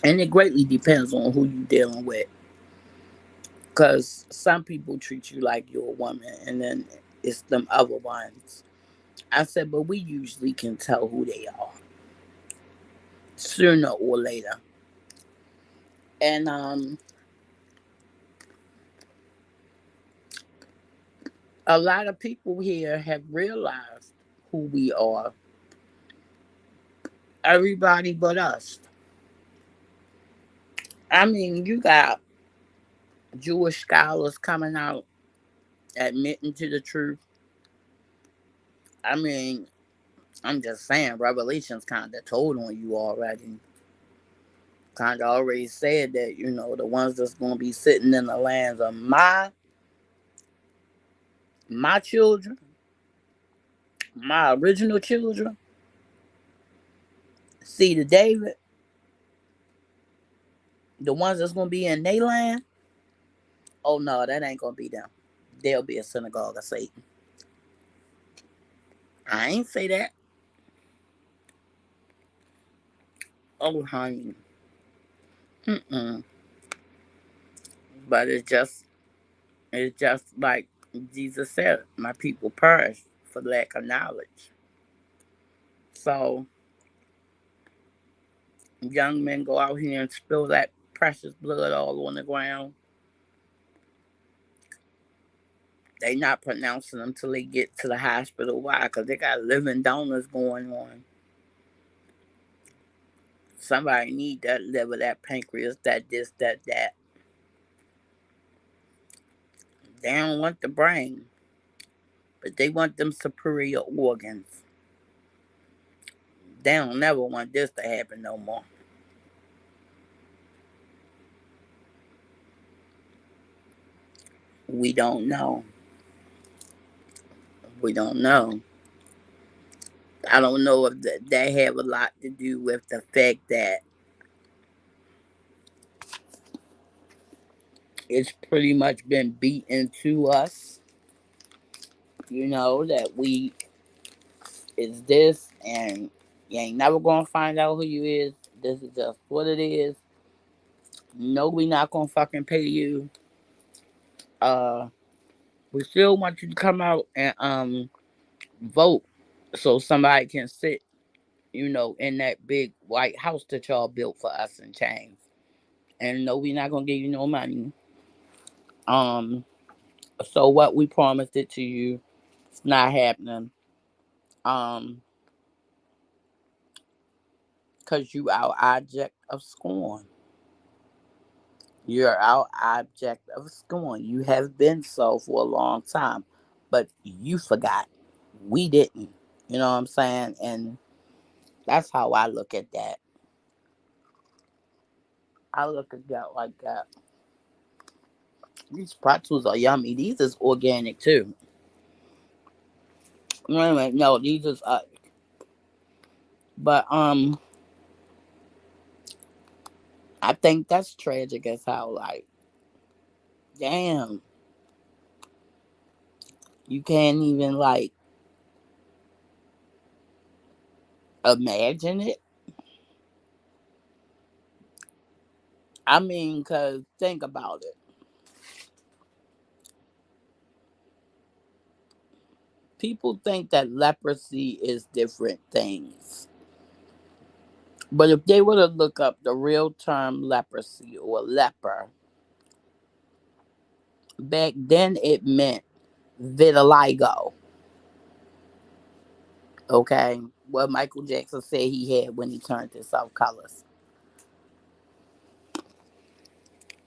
And it greatly depends on who you dealing with. Because some people treat you like you're a woman, and then it's them other ones. I said, but we usually can tell who they are sooner or later. And a lot of people here have realized who we are. Everybody but us. I mean, you got Jewish scholars coming out admitting to the truth. I mean, I'm just saying, Revelations kind of told on you already. Kind of already said that, the ones that's going to be sitting in the lands of my children, my original children, seed of David, the ones that's going to be in their land, oh no, that ain't going to be them. They'll be a synagogue of Satan. I ain't say that. Oh, honey. Mm-mm. But it's just like Jesus said, my people perish for lack of knowledge. So young men go out here and spill that precious blood all on the ground. They not pronouncing them till they get to the hospital. Why? Because they got living donors going on. Somebody need that liver, that pancreas, that this, that. They don't want the brain, but they want them superior organs. They don't never want this to happen no more. We don't know. We don't know. I don't know if that have a lot to do with the fact that it's pretty much been beat into us. That we is this, and you ain't never gonna find out who you is. This is just what it is. No, we not gonna fucking pay you. Uh, we still want you to come out and vote so somebody can sit, in that big white house that y'all built for us in chains. And no, we not gonna give you no money. Um, so what we promised it to you, it's not happening. Um, cause you our object of scorn. You're our object of scorn. You have been so for a long time, but you forgot. We didn't. You know what I'm saying? And that's how I look at that. I look at that like that. These pretzels are yummy. These is organic too. Wait a minute, no, these is but I think that's tragic as how, like, damn, you can't even like imagine it. I mean, cause think about it. People think that leprosy is different things. But if they were to look up the real term leprosy or leper, back then it meant vitiligo. Okay? What Michael Jackson said he had when he turned himself colors.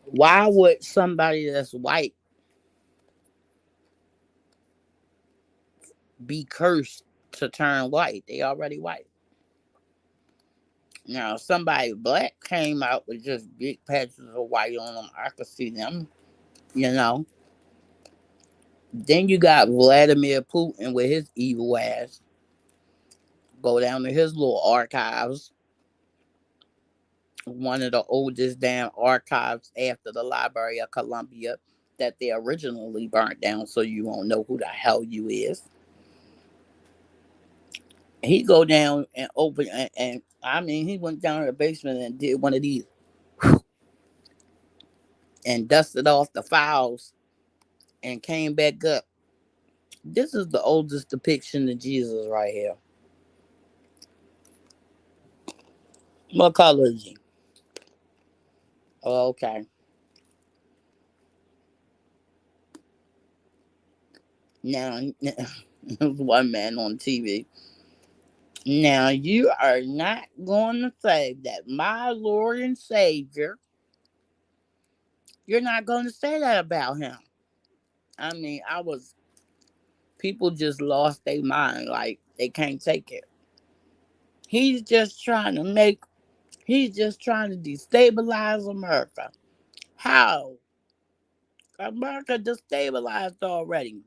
Why would somebody that's white be cursed to turn white? They already white. Now, somebody black came out with just big patches of white on them. I could see them, you know. Then you got Vladimir Putin with his evil ass. Go down to his little archives, one of the oldest damn archives after the Library of Columbia that they originally burnt down, so you won't know who the hell you is. He go down and open and I mean he went down to the basement and did one of these. and dusted off the files and came back up. This is the oldest depiction of Jesus right here. What color is he? Oh, okay. Now, one man on TV. Now, you are not going to say that my Lord and Savior, you're not going to say that about him. I mean, people just lost their mind. Like, they can't take it. He's just trying to he's just trying to destabilize America. How? America destabilized already.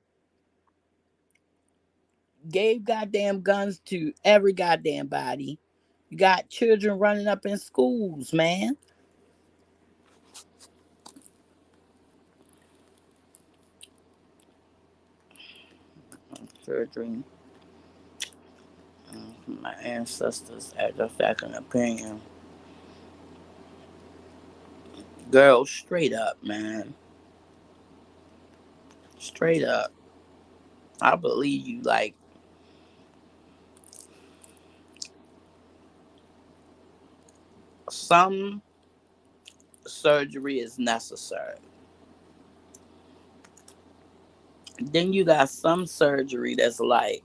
Gave goddamn guns to every goddamn body. You got children running up in schools, man. Surgery. My ancestors had a second opinion. Girl, straight up, man. Straight up. I believe you. Like, some surgery is necessary. Then you got some surgery that's like,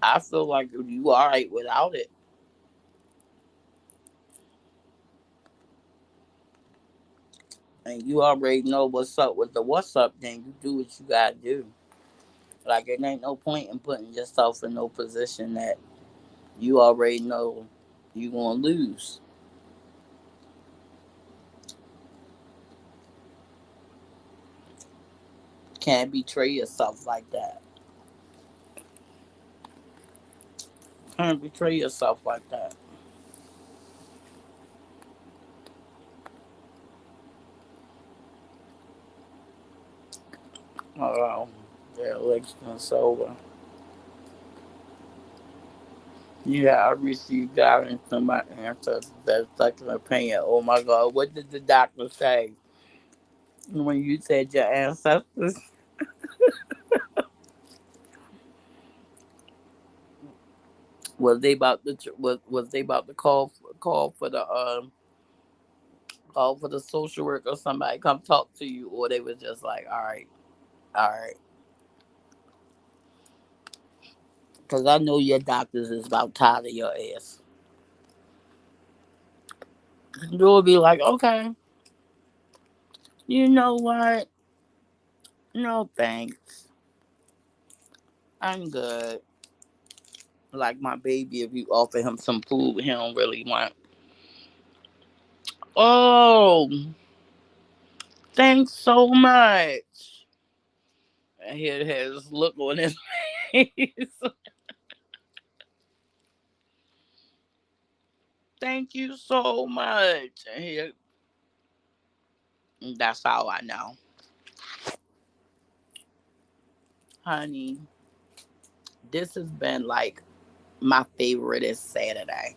I feel like you alright without it. And you already know what's up with the what's up, then you do what you gotta do. Like, it ain't no point in putting yourself in no position that you already know you gonna lose. Can't betray yourself like that. Can't betray yourself like that. Oh, the election's over. Yeah, I received guidance from my ancestors that second opinion. Oh my God, what did the doctor say when you said your ancestors? Was they about to call for the social worker or somebody come talk to you, or they was just like, all right, because I know your doctors is about tired of your ass. You'll be like, okay, you know what? No thanks, I'm good. Like my baby, if you offer him some food he don't really want. Oh, thanks so much. And he has this look on his face. Thank you so much. That's how I know. Honey, this has been like my favorite is Saturday.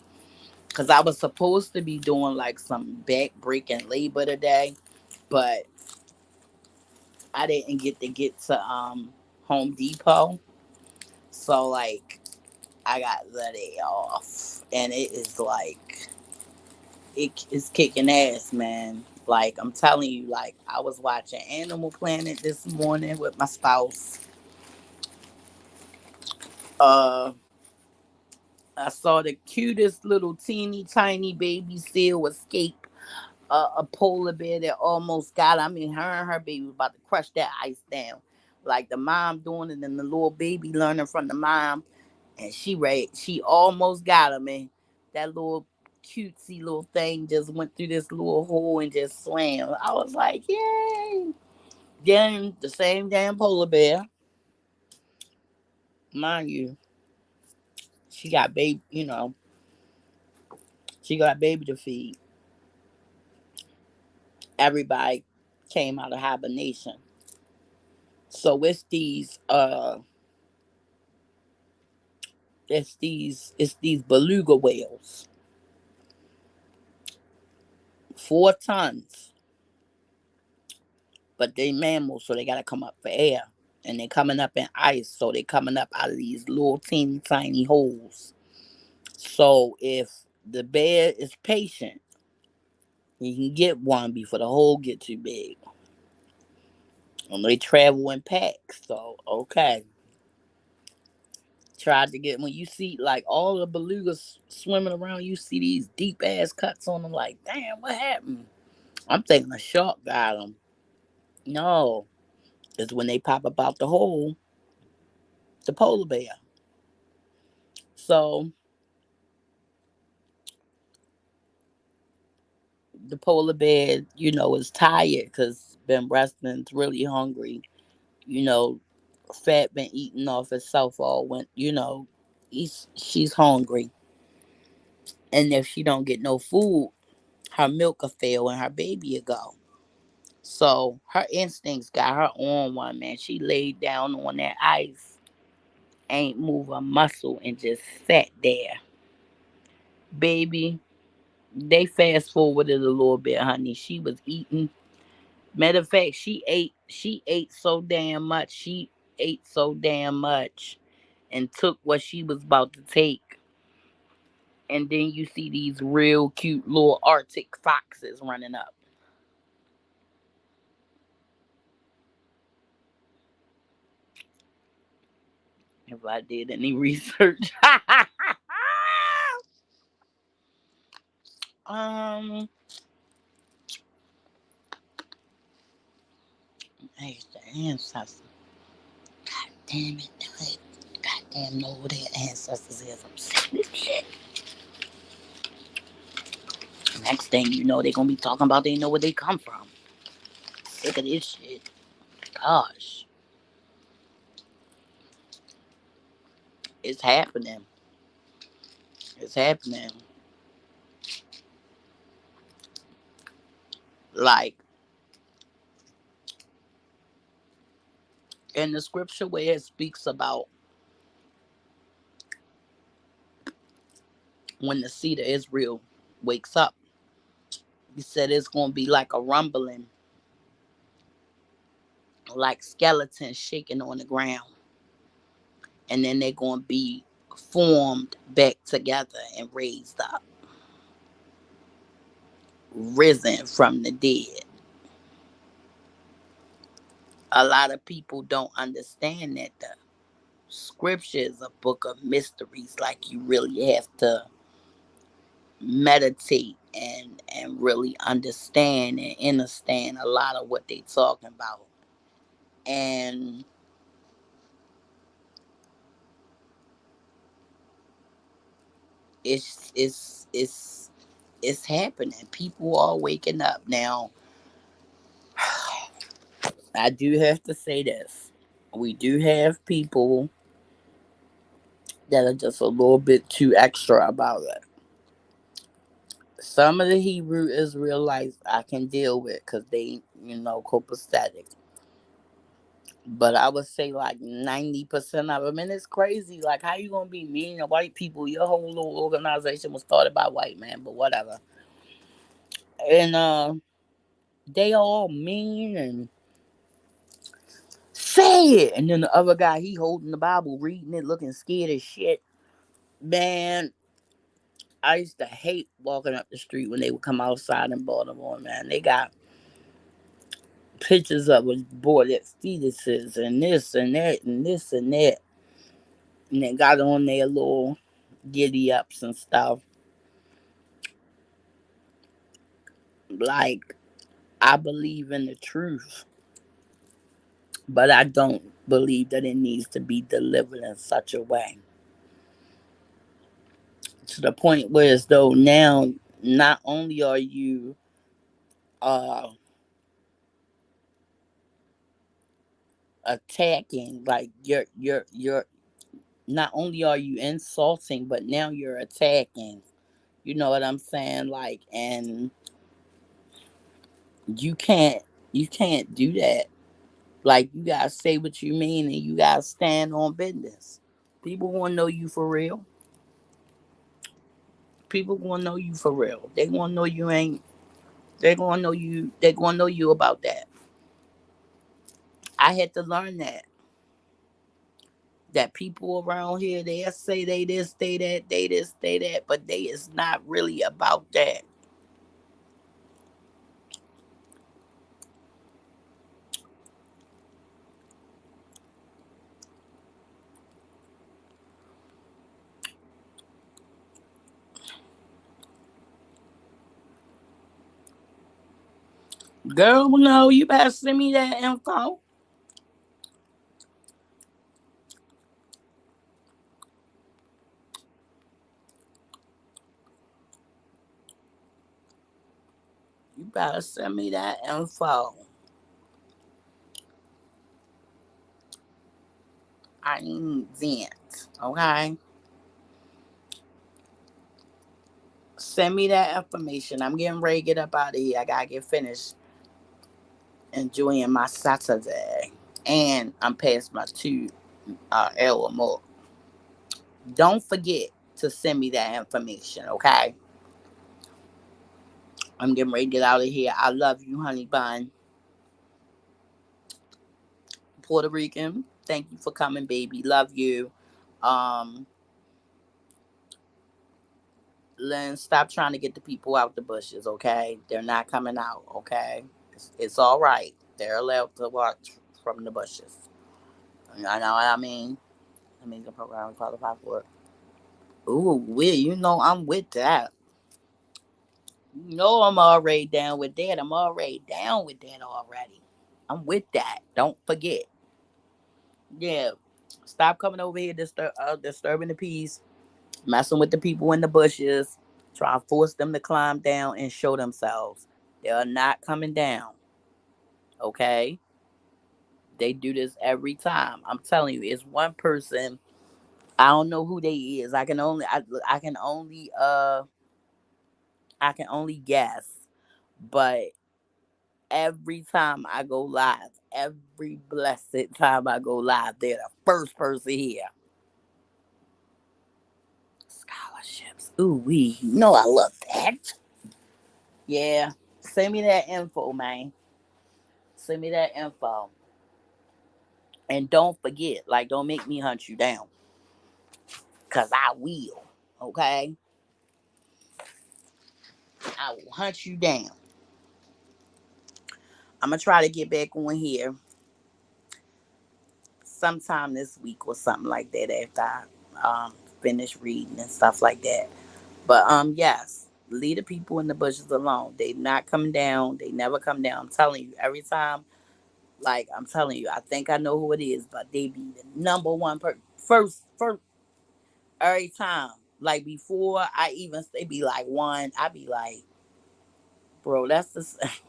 Cause I was supposed to be doing like some back breaking labor today, but I didn't get to Home Depot. So like I got the day off. And it is like it is kicking ass, man. Like I'm telling you, like I was watching Animal Planet this morning with my spouse. Uh I saw the cutest little teeny tiny baby seal escape a polar bear that almost got. I mean, her and her baby was about to crush that ice down. Like the mom doing it, and the little baby learning from the mom, and she almost got him, and that little cutesy little thing just went through this little hole and just swam. I was like, yay! Then the same damn polar bear, mind you, she got baby. She got baby to feed. Everybody came out of hibernation. So it's these beluga whales. 4 tons. But they mammals, so they gotta come up for air. And they coming up in ice, so they coming up out of these little teeny tiny holes. So if the bear is patient, he can get one before the hole get too big. And they travel in packs, so okay. Tried to get when you see like all the belugas swimming around, you see these deep ass cuts on them. Like, damn, what happened? I'm thinking a shark got them. No, it's when they pop up out the hole, the polar bear. So the polar bear, is tired because been resting, it's really hungry. You know, fat been eating off itself all went. She's hungry, and if she don't get no food, her milk will fail and her baby will go. So her instincts got her on one, man. She laid down on that ice, ain't move a muscle, and just sat there. Baby, they fast forwarded a little bit, honey. She was eating. Matter of fact, she ate so damn much. She ate so damn much and took what she was about to take. And then you see these real cute little Arctic foxes running up. If I did any research. um Hey, the ancestors. God damn it. God damn know who their ancestors is. I'm sick of this shit. Next thing you know, they gonna be talking about they know where they come from. Sick of this shit. Gosh. It's happening. It's happening. Like in the scripture where it speaks about when the seed of Israel wakes up, he said it's gonna be like a rumbling, like skeletons shaking on the ground. And then they're gonna be formed back together and raised up, risen from the dead. A lot of people don't understand that the scripture is a book of mysteries. Like you really have to meditate and really understand and understand a lot of what they talking about. And it's happening. People are waking up now. I do have to say this. We do have people that are just a little bit too extra about it. Some of the Hebrew Israelites I can deal with because they, copacetic. But I would say like 90% of them, and it's crazy. Like, how you gonna be mean to white people? Your whole little organization was started by white man, but whatever. And they all mean and say it. And then the other guy, he holding the Bible, reading it, looking scared as shit. Man, I used to hate walking up the street when they would come outside in Baltimore, man. They got pictures of aborted fetuses and this and that and this and that. And they got on their little giddy ups and stuff. Like, I believe in the truth, but I don't believe that it needs to be delivered in such a way. To the point where as though now not only are you uh attacking, like you're not only are you insulting, but now you're attacking. You know what I'm saying? Like, and you can't you can't do that. Like, you gotta say what you mean and you gotta stand on business. People wanna know you for real. People wanna know you for real. They wanna know you ain't. They're gonna know you. They're gonna know you about that. I had to learn that. That people around here they say they this, they that, they this, they that, but they is not really about that. Girl, no, you better send me that info. You better send me that info. I need that. Okay? Send me that information. I'm getting ready to get up out of here. I gotta get finished enjoying my Saturday. And I'm past my 2 hour more. Don't forget to send me that information, okay? I'm getting ready to get out of here. I love you, honey bun. Puerto Rican, thank you for coming, baby. Love you. Um, Lynn, stop trying to get the people out the bushes, okay? They're not coming out, okay? It's all right. They're allowed to watch from the bushes. I know what I mean. Amazing program qualify for it. Ooh, you know I'm with that. You know I'm already down with that. I'm already down with that already. I'm with that. Don't forget. Yeah. Stop coming over here disturbing the peace, messing with the people in the bushes, trying to force them to climb down and show themselves. They are not coming down. Okay? They do this every time. I'm telling you, it's one person. I don't know who they is. I can only guess. But every time I go live, every blessed time I go live, they're the first person here. Scholarships. Ooh wee. You know I love that. Yeah. Send me that info, man. Send me that info. And don't forget, like, don't make me hunt you down. Cause I will. Okay? I will hunt you down. I'm gonna try to get back on here sometime this week or something like that after I finish reading and stuff like that. But yes, leave the people in the bushes alone. They not coming down. They never come down. I'm telling you, every time, like I'm telling you, I think I know who it is, but they be the number one first every time. Like before I even they be like one, I be like, bro, that's the.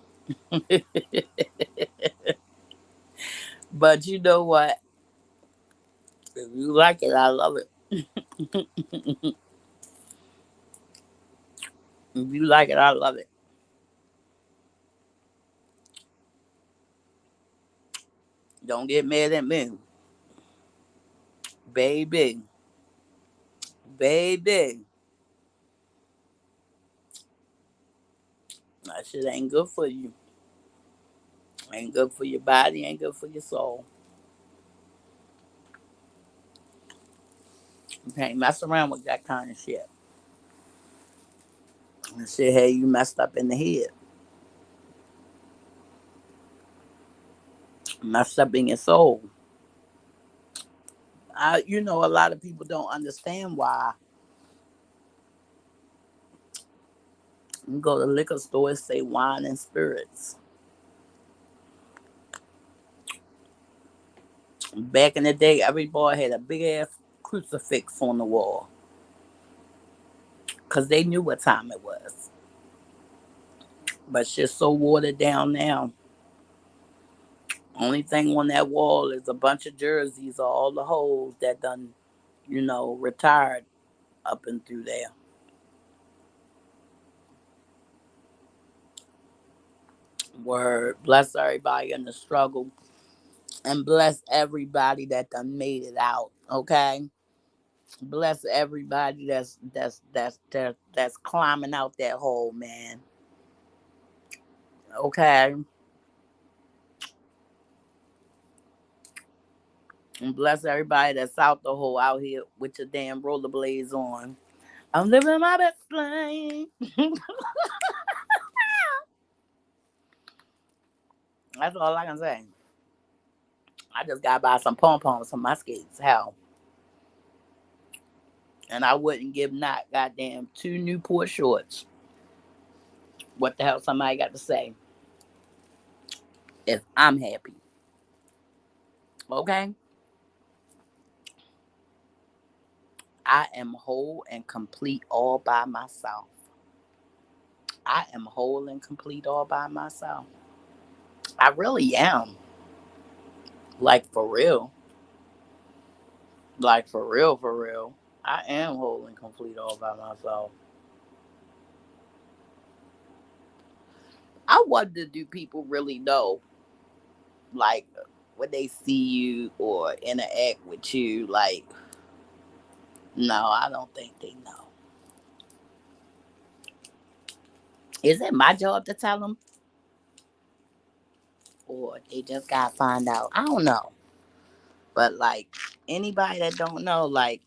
But you know what? If you like it, I love it. If you like it, I love it. Don't get mad at me, baby, baby. That shit ain't good for you. Ain't good for your body. Ain't good for your soul. You can't mess around with that kind of shit. And shit, hey, you messed up in the head, messed up in your soul. A lot of people don't understand why you go to liquor stores, say wine and spirits. Back in the day, every boy had a big ass crucifix on the wall because they knew what time it was. But shit's so watered down now. Only thing on that wall is a bunch of jerseys of all the hoes that done, retired up and through there. Word. Bless everybody in the struggle. And bless everybody that done made it out. Okay? Bless everybody that's climbing out that hole, man. Okay. And bless everybody that's out the hole out here with your damn rollerblades on. I'm living my best life. That's all I can say. I just got to buy some pom poms for my skates. Hell. And I wouldn't give not goddamn 2 Newport shorts. What the hell somebody got to say? If I'm happy. Okay? I am whole and complete all by myself. I am whole and complete all by myself. I really am. Like for real. Like for real, for real. I am whole and complete all by myself. I wonder, do people really know, like, when they see you or interact with you? Like, no, I don't think they know. Is it my job to tell them? Or they just gotta find out? I don't know. But, like, anybody that don't know, like,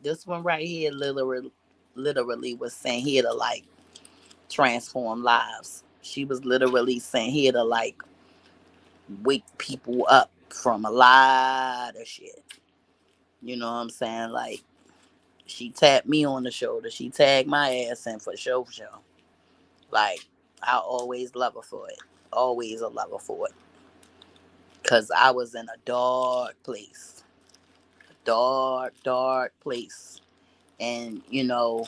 this one right here literally was sent here to, like, transform lives. She was literally sent here to, like, wake people up from a lot of shit. You know what I'm saying? Like, she tapped me on the shoulder. She tagged my ass in for show. Like, I always love her for it. Always a lover for it. Because I was in a dark place. Dark place. And, you know,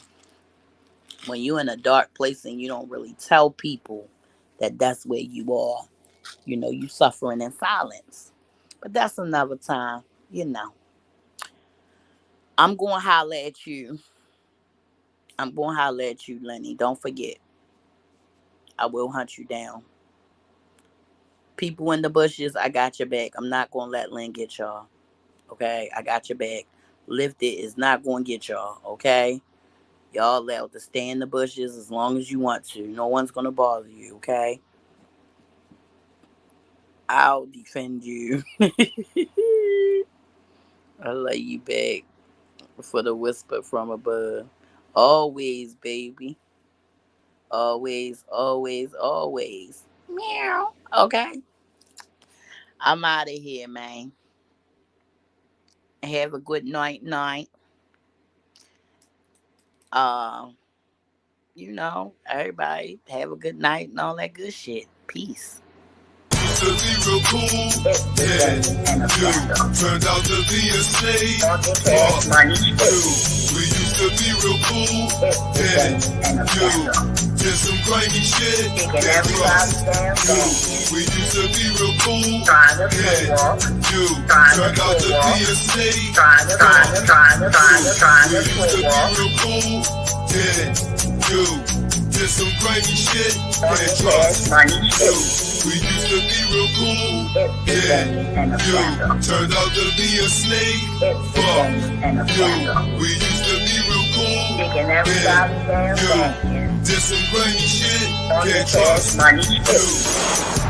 when you're in a dark place and you don't really tell people that that's where you are, you know, you suffering in silence. But that's another time, you know. I'm going to holler at you. Lenny. Don't forget. I will hunt you down. People in the bushes, I got your back. I'm not going to let Lynn get y'all. Okay? I got your back. Lifted is not going to get y'all. Okay? Y'all allowed to stay in the bushes as long as you want to. No one's going to bother you. Okay? I'll defend you. I'll lay you back for the whisper from above. Always, baby. Always, always, always. Meow. Okay? I'm out of here, man. Have a good night. You know, everybody have a good night and all that good shit. Peace. To be real cool, yeah, you turned out to be a slave. We used to be real cool, yeah, you did some grimy shit, yeah, we used to be real cool, yeah, you turned out to be a slave. We used to be real cool, yeah, you did some grimy shit, yeah, trust you. We used to be real cool, yeah, you turned out to be a slave, fuck you. We used to be real cool, yeah, you did some grimy shit, can't trust you.